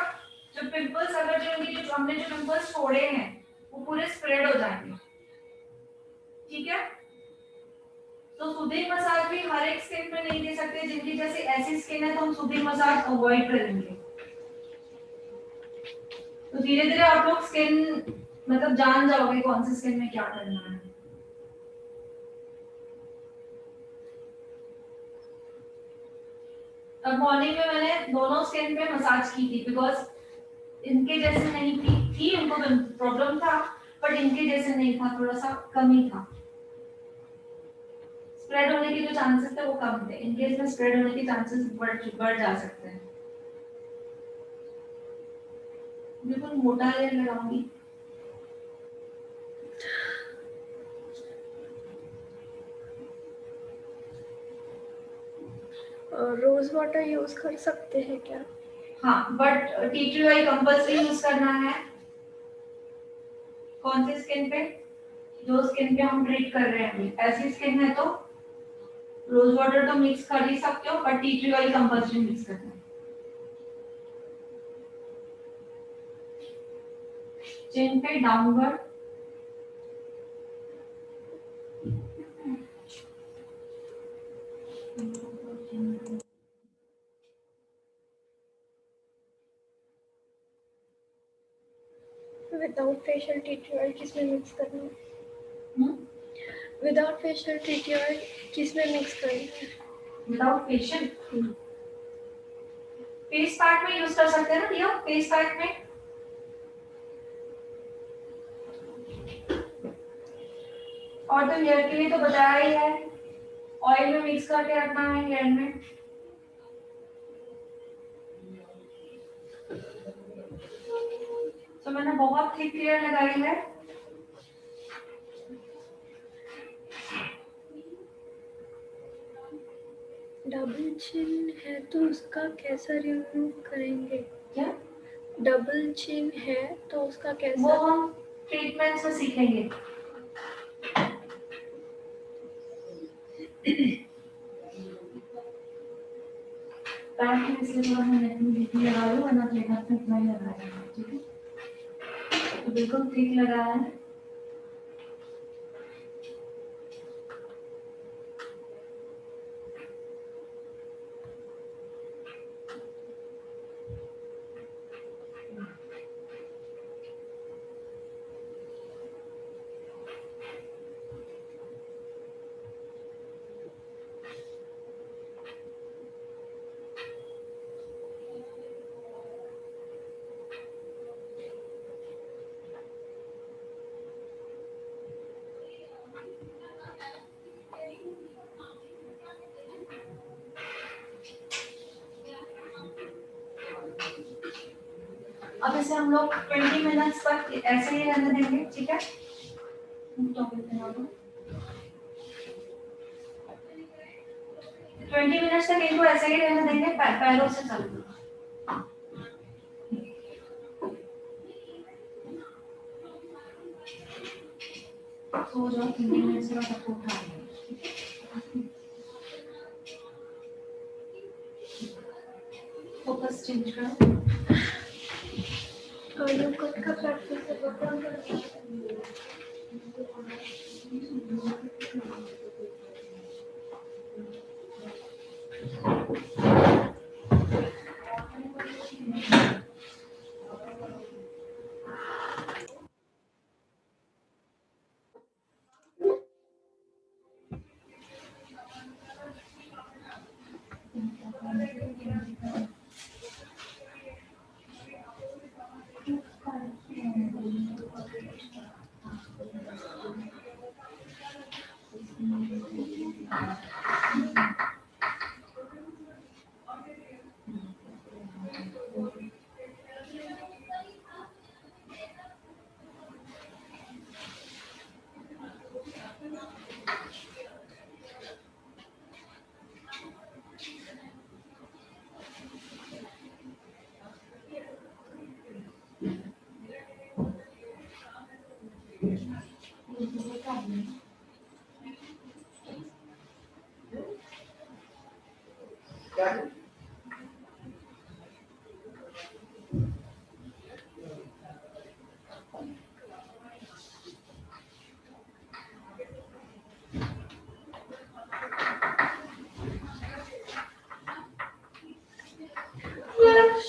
जो पिंपल्स अगर जो इनके जो हमने जो पिंपल्स छोड़े हैं वो पूरे स्प्रेड हो जाएंगे, ठीक है? तो सूदिंग मसाज भी हर एक स्किन पे नहीं दे सकते। जिनकी जैसे ऐसी स्किन है तो हम सूदिंग मसाज अवॉइड करेंगे। तो धीरे धीरे आप लोग स्किन मतलब जान जाओगे कौन सी स्किन में क्या करना है। अब मॉर्निंग में मैंने दोनों स्किन पे मसाज की थी, बिकॉज इनके जैसे नहीं थी उनको प्रॉब्लम था, बट इनके जैसे नहीं था, थोड़ा सा कम ही था। स्प्रेड होने के जो चांसेस थे वो कम थे। इन केस में स्प्रेड होने के चांसेस बढ़ जा सकते हैं। बिल्कुल मोटा लेयर लगाऊंगी। रोज वाटर यूज कर सकते हैं क्या? हाँ, but tea tree oil compulsory use करना है। कौन सी स्किन पे? जो स्किन पे हम ट्रीट कर रहे हैं। ऐसी स्किन है तो रोज वाटर तो मिक्स कर ही सकते हो, but tea tree oil compulsory mix करना है। चिन पे downward. Without facial T oil किसमें मिक्स करना है? विदाउट फेशियल टी ऑयल किसमें मिक्स करना है? विदाउट फेशियल फेस पैक में यूज कर सकते हैं ना दिया, फेस पैक में। और तो हेयर के लिए तो बताया ही है, ऑयल में मिक्स करके रखना है हेयर में। तो मैंने बहुत थिक लेयर लगाई है। डबल चिन है तो उसका कैसा रिमूव करेंगे? क्या? डबल चिन है तो उसका कैसा? वो हम ट्रीटमेंट से सीखेंगे। पैक है इसलिए थोड़ा मैं नेक में डीपी लगा लूँ, वरना अपने हाथ में इतना ही लगा रहा है, ठीक है। तो बिल्कुल ठीक लगा है। अब इसे हम लोग 20 मिनट्स तक ऐसे ही रहने देंगे, ठीक है। टॉपिक बना दो। 20 मिनट्स तक इनको ऐसे ही रहने देंगे, पैरों से चलना। सो जाओ, 20 मिनट्स के बाद आपको उठा लेंगे। फोकस चेंज करो। ऑडियो कट का प्रैक्टिस से बटन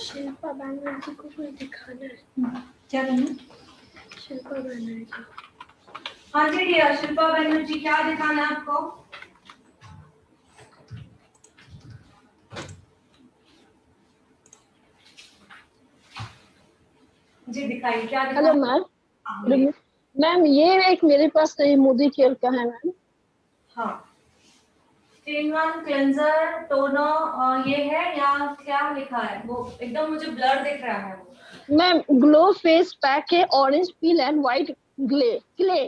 शिल्पा बनर्जी को कोई दिखाना है। क्या करना? शिल्पा बनर्जी। हाँ जी डियर, शिल्पा बनर्जी क्या दिखाना है आपको? जी दिखाइए, क्या दिखाना? Hello ma'am. मैम ये एक मेरे पास मोदी केयर का है मैम। हाँ, 3-1 क्लेंजर टोनर ये है या क्या लिखा है? वो एकदम मुझे ब्लर दिख रहा है वो। मैम ग्लो फेस पैक है, orange peel and white clay.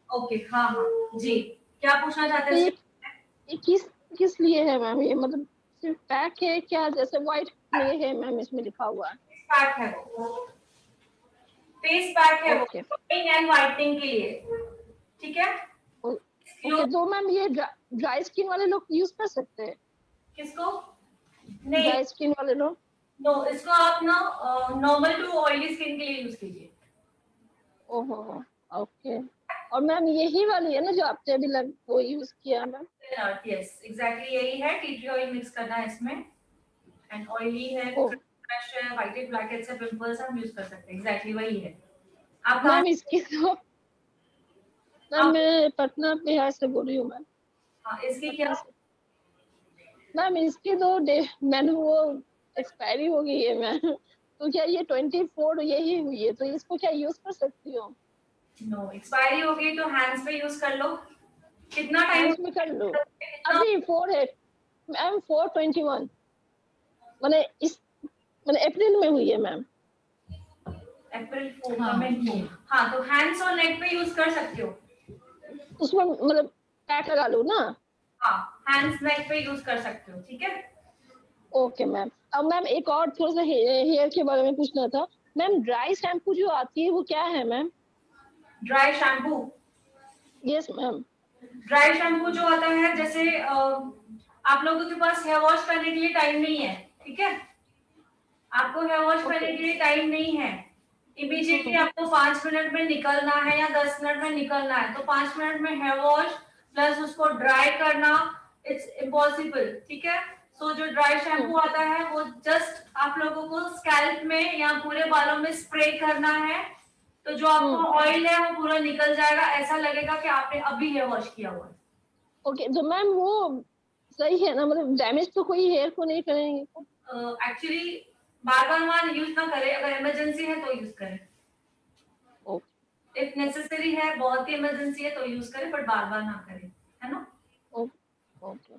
Okay, हाँ हाँ जी, क्या पूछना चाहते तो हैं? ये किस लिए है मैम? ये मतलब सिर्फ पैक है क्या? जैसे व्हाइट क्ले है मैम इसमें लिखा हुआ है। पैक है वो, फेस पैक है वो, ओके एंड वाइटनिंग के लिए, ठीक है। ओके, तो मैम ये ड्राई स्किन वाले लोग यूज कर सकते हैं? किसको? नहीं, ड्राई स्किन वाले लोग? नो, इसको आप ना नॉर्मल टू ऑयली स्किन के लिए यूज कीजिए। ओहो ओके। और मैम यही वाली है ना जो आपने अभी वो यूज किया मैम? यस एग्जैक्टली यही है, टी ट्री ऑयल मिक्स करना है इसमें, एंड ऑयली है, ओ फ्रेश है, व्हाइटेड ब्लैकहेड्स है, पिंपल्स हम यूज कर सकते हैं, एग्जैक्टली वही है। आप मैम इसकी तो मैम मैं पटना बिहार से बोल रही हूँ मैम। हाँ, इसकी पटना क्या? से मैम इसकी तो मैंने वो एक्सपायरी हो गई है मैम। तो क्या ये 24 यही हुई है, तो इसको क्या यूज कर सकती हूँ? नो, एक्सपायरी हो गई तो हैंड्स पे यूज कर लो। कितना टाइम? हैंड्स में कर लो। अभी 4 है मैम, 4/21 मैंने अप्रैल में हुई है मैम। अप्रैल 4 में। हाँ, तो हैंड्स और नेक पे यूज कर सकते हो। उसमें मतलब पैक लगा लूँ ना? हाँ, हैंड्स नेक पे यूज कर सकते हो, ठीक है। Okay ma'am. अब मैम एक और थोड़ा सा हेयर के बारे में पूछना था मैम। ड्राई शैम्पू जो आती है वो क्या है ma'am? Dry shampoo? Yes ma'am. Dry shampoo जो आता है, जैसे आप लोगों के पास हेयर वॉश करने के लिए टाइम नहीं है, ठीक है, आपको हेयर वॉश करने के लिए टाइम नहीं है इमीडिएटली, आपको 5 मिनट में निकलना है या 10 मिनट में निकलना है, तो 5 मिनट में हेयर वॉश प्लस उसको ड्राई करना इट्स इम्पॉसिबल। ठीक है, सो जो ड्राई शैम्पू आता है वो जस्ट आप लोगों को स्कैल्प में या पूरे बालों में स्प्रे करना है, तो जो आपको ऑयल है वो पूरा निकल जाएगा, ऐसा लगेगा कि आपने अभी हेयर वॉश किया हुआ है। ओके, तो मैम वो सही है ना, मतलब डैमेज तो कोई हेयर को नहीं करेंगे? एक्चुअली बार बार यूज ना करें, अगर इमरजेंसी है तो यूज करें, इफ नेसेसरी है, बहुत ही इमरजेंसी है तो यूज करें, बट बार बार ना करें, है ना। ओके।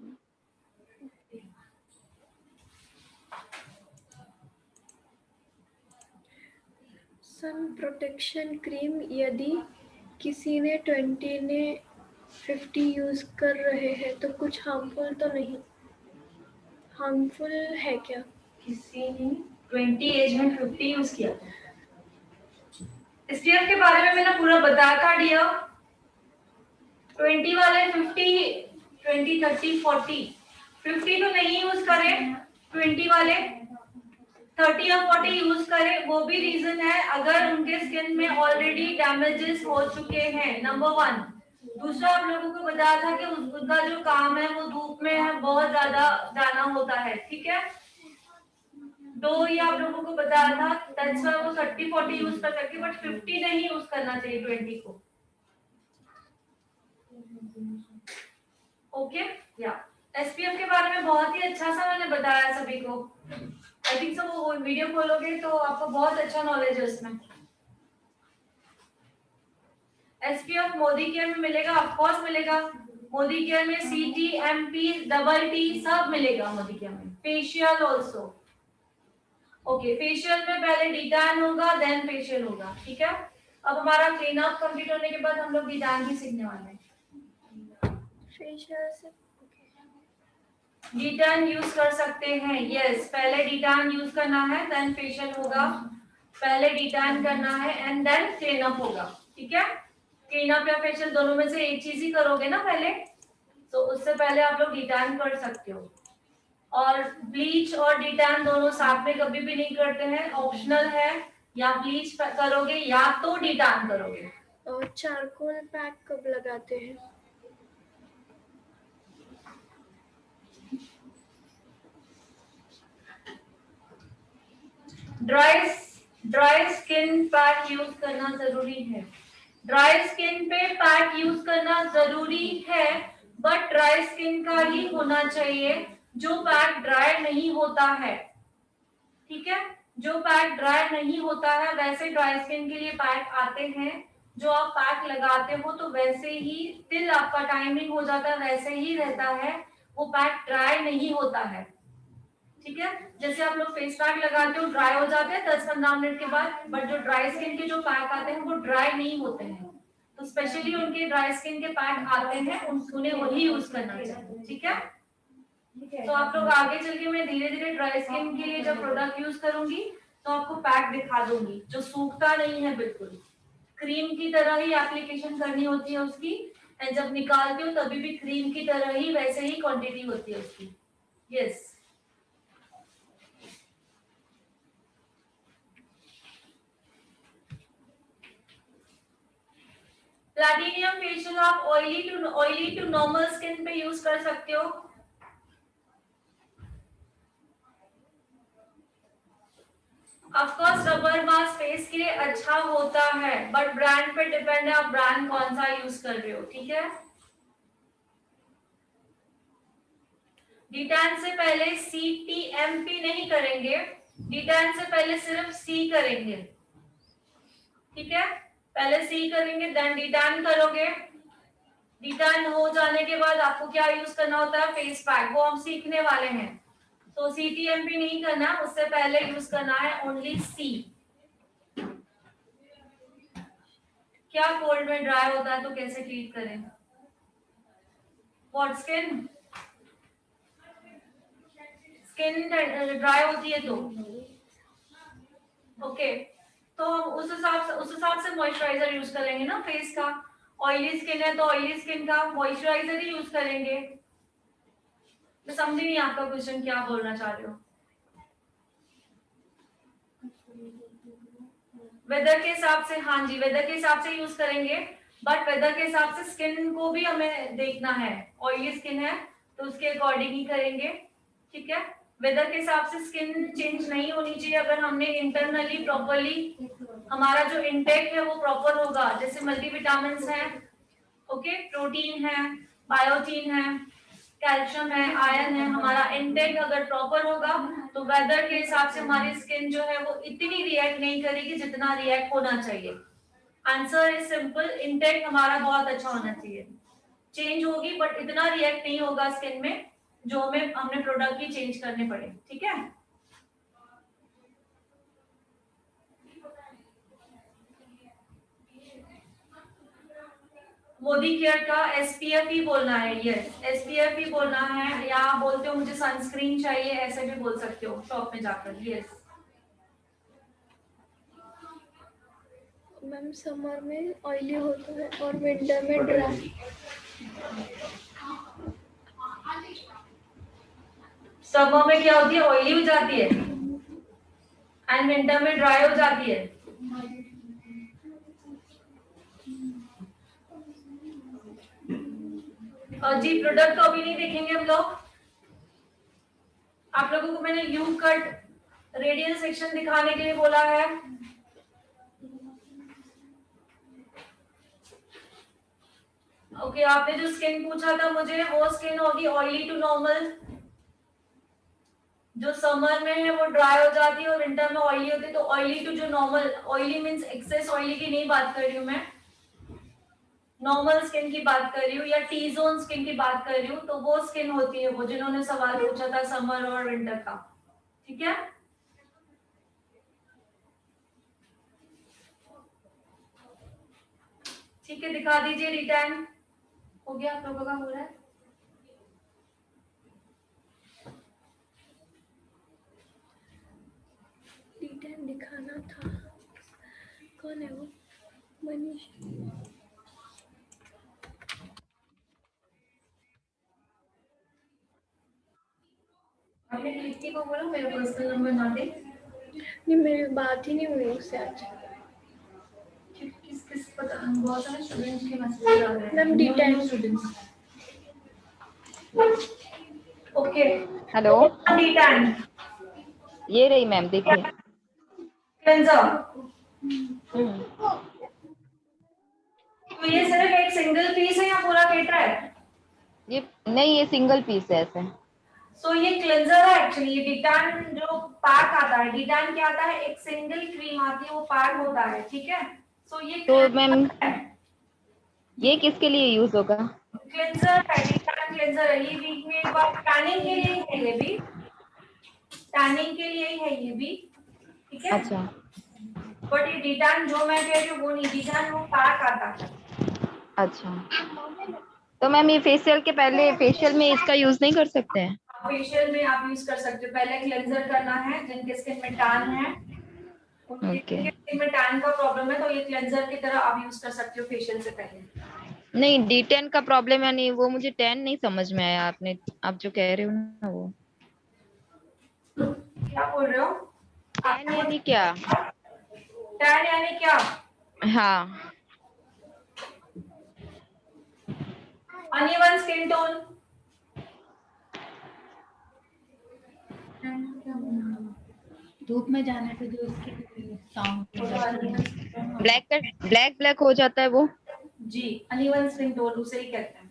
सन प्रोटेक्शन क्रीम यदि किसी ने 20 ने 50 यूज कर रहे हैं तो कुछ हार्मफुल तो नहीं, हार्मफुल है क्या? किसी ने 20 एज में 50 यूज किया, SPF के बारे में मैंने पूरा बताया था डियर। 20 वाले 50, 20, 30, 40, 50 तो नहीं यूज करें, 20 वाले 30 या 40 यूज करें। वो भी रीजन है अगर उनके स्किन में ऑलरेडी डैमेजेस हो चुके हैं, नंबर 1। दूसरा आप लोगों को बताया था कि उनका जो काम है वो धूप में है, बहुत ज्यादा जाना होता है, ठीक है। दो ये आप लोगों को बताया था, दैट्स व्हाई वो 30 40 यूज कर सकती है, बट 50 नहीं यूज करना चाहिए 20 को। ओके या SPF के बारे में बहुत ही अच्छा सा मैंने बताया सभी को। आई थिंक सो वो वीडियो खोलोगे तो आपको बहुत अच्छा नॉलेज है उसमें। SPF मोदी केयर में मिलेगा, ऑफ कोर्स मिलेगा। मोदी केयर में CT, MP, डबल T सब मिलेगा मोदी केयर में। फेशियल ऑल्सो, ओके, फेशियल में पहले डिटैन होगा देन फेशियल होगा, ठीक है। अब हमारा क्लीन अप कंप्लीट होने के बाद हम लोग डिटैन भी सीखने वाले हैं। फेशियल से डिटैन यूज कर सकते हैं, यस, पहले डिटैन यूज करना है देन फेशियल होगा, पहले डिटैन करना है एंड देन क्लीन अप होगा, ठीक है। क्लीन अप या फेशियल दोनों में से एक चीज ही करोगे ना पहले, तो उससे पहले आप लोग डिटैन कर सकते हो। और ब्लीच और डिटैन दोनों साथ में कभी भी नहीं करते हैं, ऑप्शनल है, या ब्लीच करोगे या तो डिटैन करोगे। और चारकोल पैक कब लगाते हैं? ड्राई स्किन पैक यूज करना जरूरी है, ड्राई स्किन पे पैक यूज करना जरूरी है, बट ड्राई स्किन का ही होना चाहिए, जो पैक ड्राई नहीं होता है, ठीक है। जो पैक ड्राई नहीं होता है, वैसे ड्राई स्किन के लिए पैक आते हैं, जो आप पैक लगाते हो तो वैसे ही टिल आपका टाइमिंग हो जाता है वैसे ही रहता है, वो पैक ड्राई नहीं होता है, ठीक है। जैसे आप लोग फेस पैक लगाते हो ड्राई हो जाते हैं 10-15 मिनट के बाद, बट जो ड्राई स्किन के जो पैक आते हैं वो ड्राई नहीं होते हैं, तो स्पेशली उनके ड्राई स्किन के पैक आते हैं, उन्हें वही यूज करना चाहिए, ठीक है। तो आप लोग आगे चल के मैं धीरे धीरे ड्राई स्किन के लिए जब प्रोडक्ट यूज करूंगी तो आपको पैक दिखा दूंगी, जो सूखता नहीं है, बिल्कुल क्रीम की तरह ही एप्लीकेशन करनी होती है उसकी, एंड जब निकालती हो तभी भी क्रीम की तरह ही वैसे ही क्वांटिटी होती है उसकी, यस। प्लैटिनियम फेशियल आप ऑयली टू नॉर्मल स्किन पे यूज कर सकते हो। Of course rubber mask face के लिए अच्छा होता है, बट ब्रांड पे डिपेंड है आप ब्रांड कौन सा यूज कर रहे हो, ठीक है। डिटैन से पहले CTMP नहीं करेंगे, डिटैन से पहले सिर्फ C करेंगे, ठीक है। पहले C करेंगे देन डिटैन करोगे। डिटैन हो जाने के बाद आपको क्या यूज करना होता है, फेस पैक, वो हम सीखने वाले हैं। तो CTMP नहीं करना, उससे पहले यूज करना है ओनली C। क्या कोल्ड में ड्राई होता है तो कैसे ट्रीट करें, व्हाट स्किन ड्राई होती है तो ओके, तो उस हिसाब से मॉइस्चराइजर यूज करेंगे ना फेस का। ऑयली स्किन है तो ऑयली स्किन का मॉइस्चराइजर ही यूज करेंगे। मैं समझी नहीं आपका क्वेश्चन, क्या बोलना चाह रहे हो। वेदर के हिसाब से, हाँ जी वेदर के हिसाब से यूज करेंगे, बट वेदर के हिसाब से स्किन को भी हमें देखना है। ऑयली स्किन है तो उसके अकॉर्डिंग ही करेंगे, ठीक है। वेदर के हिसाब से स्किन चेंज नहीं होनी चाहिए अगर हमने इंटरनली प्रॉपरली हमारा जो इनटेक है वो प्रॉपर होगा। जैसे मल्टीविटामिन्स है, ओके, प्रोटीन है, बायोटीन है, कैल्शियम है, आयरन है, हमारा इनटेक अगर प्रॉपर होगा तो वेदर के हिसाब से हमारी स्किन जो है वो इतनी रिएक्ट नहीं करेगी जितना रिएक्ट होना चाहिए। आंसर इज सिंपल, इनटेक हमारा बहुत अच्छा होना चाहिए। चेंज होगी बट इतना रिएक्ट नहीं होगा स्किन में जो हमें हमने प्रोडक्ट ही चेंज करने पड़े, ठीक है। मोदी केयर का एसपीएफ ही बोलना है, यस एसपीएफ ही बोलना है, या आप बोलते हो मुझे सनस्क्रीन चाहिए, ऐसे भी बोल सकते हो शॉप में जाकर, यस। मैम समर में ऑयली होता है और विंटर में ड्राई। समर में क्या होती है, ऑयली हो जाती है एंड विंटर में ड्राई हो जाती है। और जी प्रोडक्ट तो अभी नहीं देखेंगे हम लोग, आप लोगों को मैंने यू कट रेडियल सेक्शन दिखाने के लिए बोला है। ओके आपने जो स्किन पूछा था मुझे, वो स्किन होगी ऑयली टू नॉर्मल, जो समर में है वो ड्राई हो जाती है और विंटर में ऑयली होती है। तो ऑयली टू जो normal, oily means excess oily की नहीं बात कर रही हूँ मैं, नॉर्मल स्किन की बात कर रही हूँ या टी जोन स्किन की बात कर रही हूँ। तो वो स्किन होती है वो जिन्होंने सवाल पूछा था समर और विंटर का, ठीक है। ठीक है दिखा दीजिए, रिटर्न हो गया आप लोगों का, हो रहा है। डिटेल दिखाना था, कौन है वो? मनीष। आपने कीर्ति को बोला मेरा पर्सनल नंबर ना दे। नहीं मेरी बात ही नहीं हुई उससे आज। किस किस पता, बहुत सारे स्टूडेंट्स के मैसेज आ रहे हैं ma'am D10 students. Okay hello, D10 ये रही मैम, देखिए। क्लेंजर। हम्म, तो ये सिर्फ एक सिंगल पीस है या पूरा किट है? ये नहीं, ये सिंगल पीस है ऐसे। सो ये क्लेंजर है एक्चुअली। ये डिटान जो पैक आता है, डिटान क्या आता है, एक सिंगल क्रीम आती है वो पैक होता है, ठीक है। सो ये तो cleanser मैम है। ये किसके लिए यूज होगा? क्लेंजर है, डिटान क्लेंजर है। ये वीक में एक बार टैनिंग के लिए ही है, ये भी टैनिंग के लिए ही है ये भी, ठीक है। अच्छा बट ये डिटान जो मैं कह रही हूँ वो नहीं, डिटान वो पैक आता है। अच्छा, तो मैम ये फेशियल के पहले फेशियल में इसका यूज नहीं कर सकते हैं? फेशियल में आप यूज कर सकते हो, पहले क्लेंजर करना है जिनके स्किन में टैन है, ओके। जिनके स्किन में टैन का प्रॉब्लम है तो ये क्लेंजर की तरह आप यूज कर सकते हो फेशियल से पहले। नहीं, D10 का प्रॉब्लम है, नहीं वो मुझे 10 नहीं समझ में आया। आपने आप जो कह रहे हो ना वो क्या बोल रहे हो? 10 यानी क्या? टैन यानी क्या? हाँ, अनइवन स्किन टोन। धूप में जाने पे जो उसकी साउंड ब्लैक ब्लैक हो जाता है वो। जी अनइवन स्किन टोन उसे ही कहते हैं।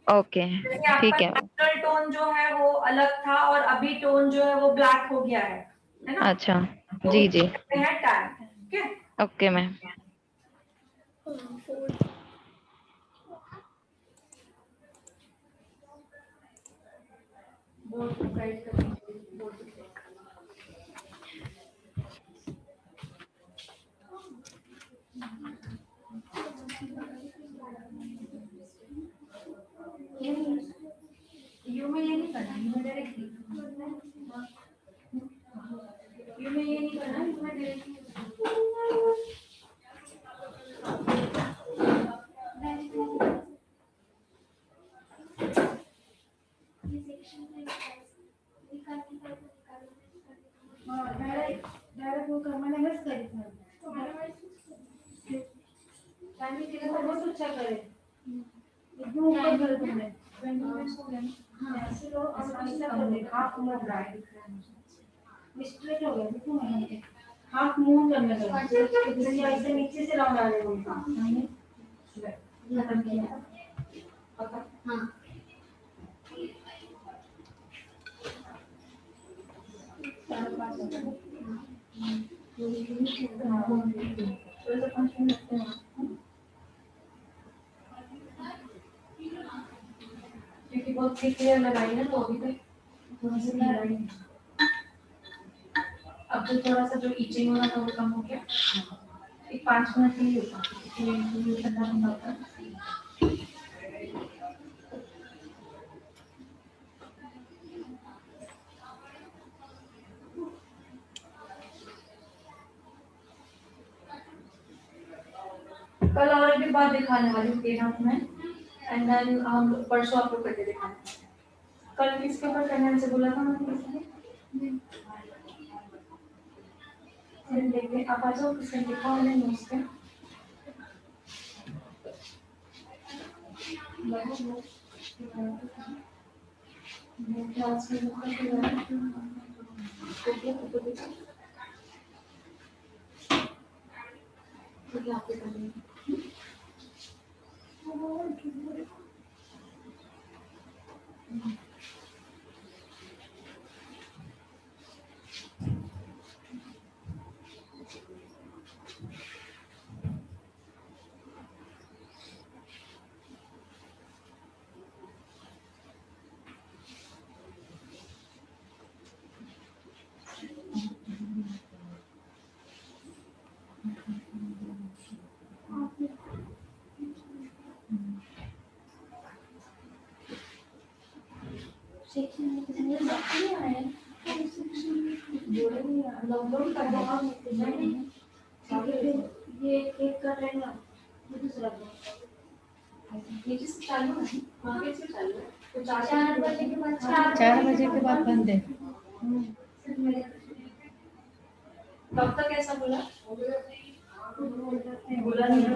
ओके, जैसे आपका ठीक है। नेचुरल टोन जो है वो अलग था और अभी टोन जो है वो ब्लैक हो गया है ना। अच्छा, तो जी जी, कहते हैं टैन, ठीक है। Okay ma'am. बोर्ड को गाइड कर दीजिए, बोर्ड पे। यू में ये नहीं करना, यू में डायरेक्टली यू में ये नहीं करना, यू में डायरेक्टली डायरेक्ट वो करना है अच्छा करे। एकदम ऊपर कर तुमने 20 मिनट्स हो गए ना। हाँ ऐसे लो, ऐसा कर दे, हाफ मूव ड्राई दिख रहा है मुझे। मिस्टेक हो गया, देखो मैंने हाफ मूव करने लगा, जैसे ऐसे नीचे से राउंड आने लगा। हमने खत्म किया पता। हाँ क्योंकि बहुत क्लियर लगाई है तो अभी तक थोड़ा सा ढीला ही है। अब तो थोड़ा सा जो इचिंग होना था वो कम हो गया। एक 5 मिनट के लिए होता है, ये ठंडा ठंडा होता है। कल और भी बात दिखाने वाली हूँ पेन में, एंड देन हम परसों आपको करके दिखाएंगे। कल किसके ऊपर करने से बोला था मैंने किसी ने? देखते आप आ जाओ, किसने लिखा हमने नोट्स पे। ये एक कर रहेगा, दूसरा ये चीज चालू है, आगे से चालू है। तो 4 बजे के बाद 4 बजे के बाद बंद है। कब तक ऐसा बोला? बोला नहीं ना।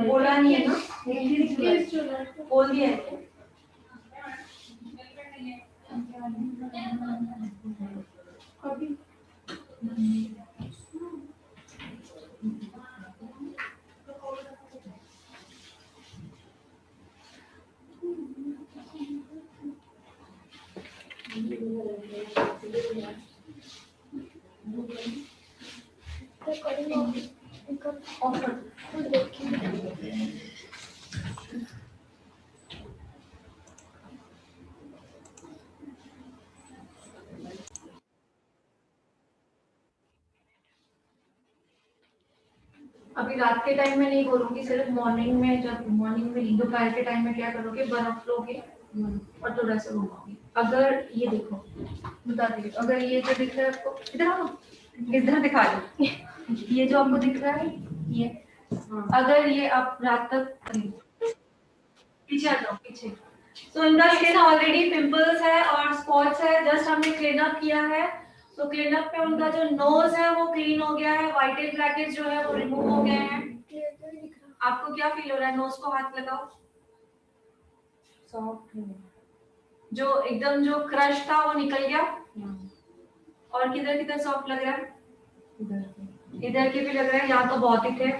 बोला नहीं है ना, बोल दिया है। अभी रात के टाइम में नहीं बोलूंगी, सिर्फ मॉर्निंग में, जब मॉर्निंग में दोपहर के टाइम में क्या करोगे, बर्फ लोगे और थोड़ा सा घुमाओगे। अगर ये देखो, बता दीजिए, अगर ये जो दिख रहा है आपको, इधर आओ, इधर दिखा दो, ये जो आपको दिख रहा है ये, अगर ये आप रात तक पीछे आ जाओ, पीछे। सो इनका स्किन ऑलरेडी पिंपल्स है और स्पॉट्स है, जस्ट हमने क्लीन अप किया है। तो क्लीन अप पे उनका जो नोज है वो क्लीन हो गया है, व्हाइटेड ब्लैकेज जो है वो रिमूव हो गए हैं। आपको क्या फील हो रहा है? नोज को हाथ लगाओ, सॉफ्ट है, जो एकदम जो क्रश था वो निकल गया। और किधर किधर सॉफ्ट लग रहा है? इधर के भी लग रहा है, यहाँ तो बहुत ही थे।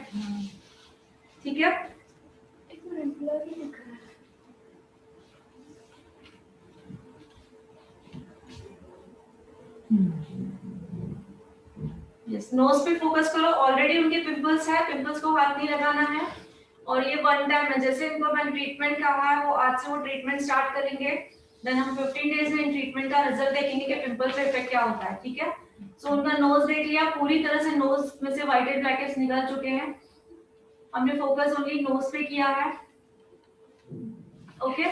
ठीक है, यस, नोज पे फोकस करो। ऑलरेडी उनके पिंपल्स है, पिंपल्स को हाथ नहीं लगाना है। और ये वन टाइम है, जैसे इनको मैंने ट्रीटमेंट कहा है वो आज से वो ट्रीटमेंट स्टार्ट करेंगे। देन हम 15 डेज में ट्रीटमेंट का रिजल्ट देखेंगे कि पिंपल पे इफेक्ट क्या होता है। ठीक है, सो उनका नोज देख लिया, पूरी तरह से नोज में से व्हाइटेड ब्लैकेट्स निकल चुके हैं। हमने फोकस ओनली नोज पे किया है। ओके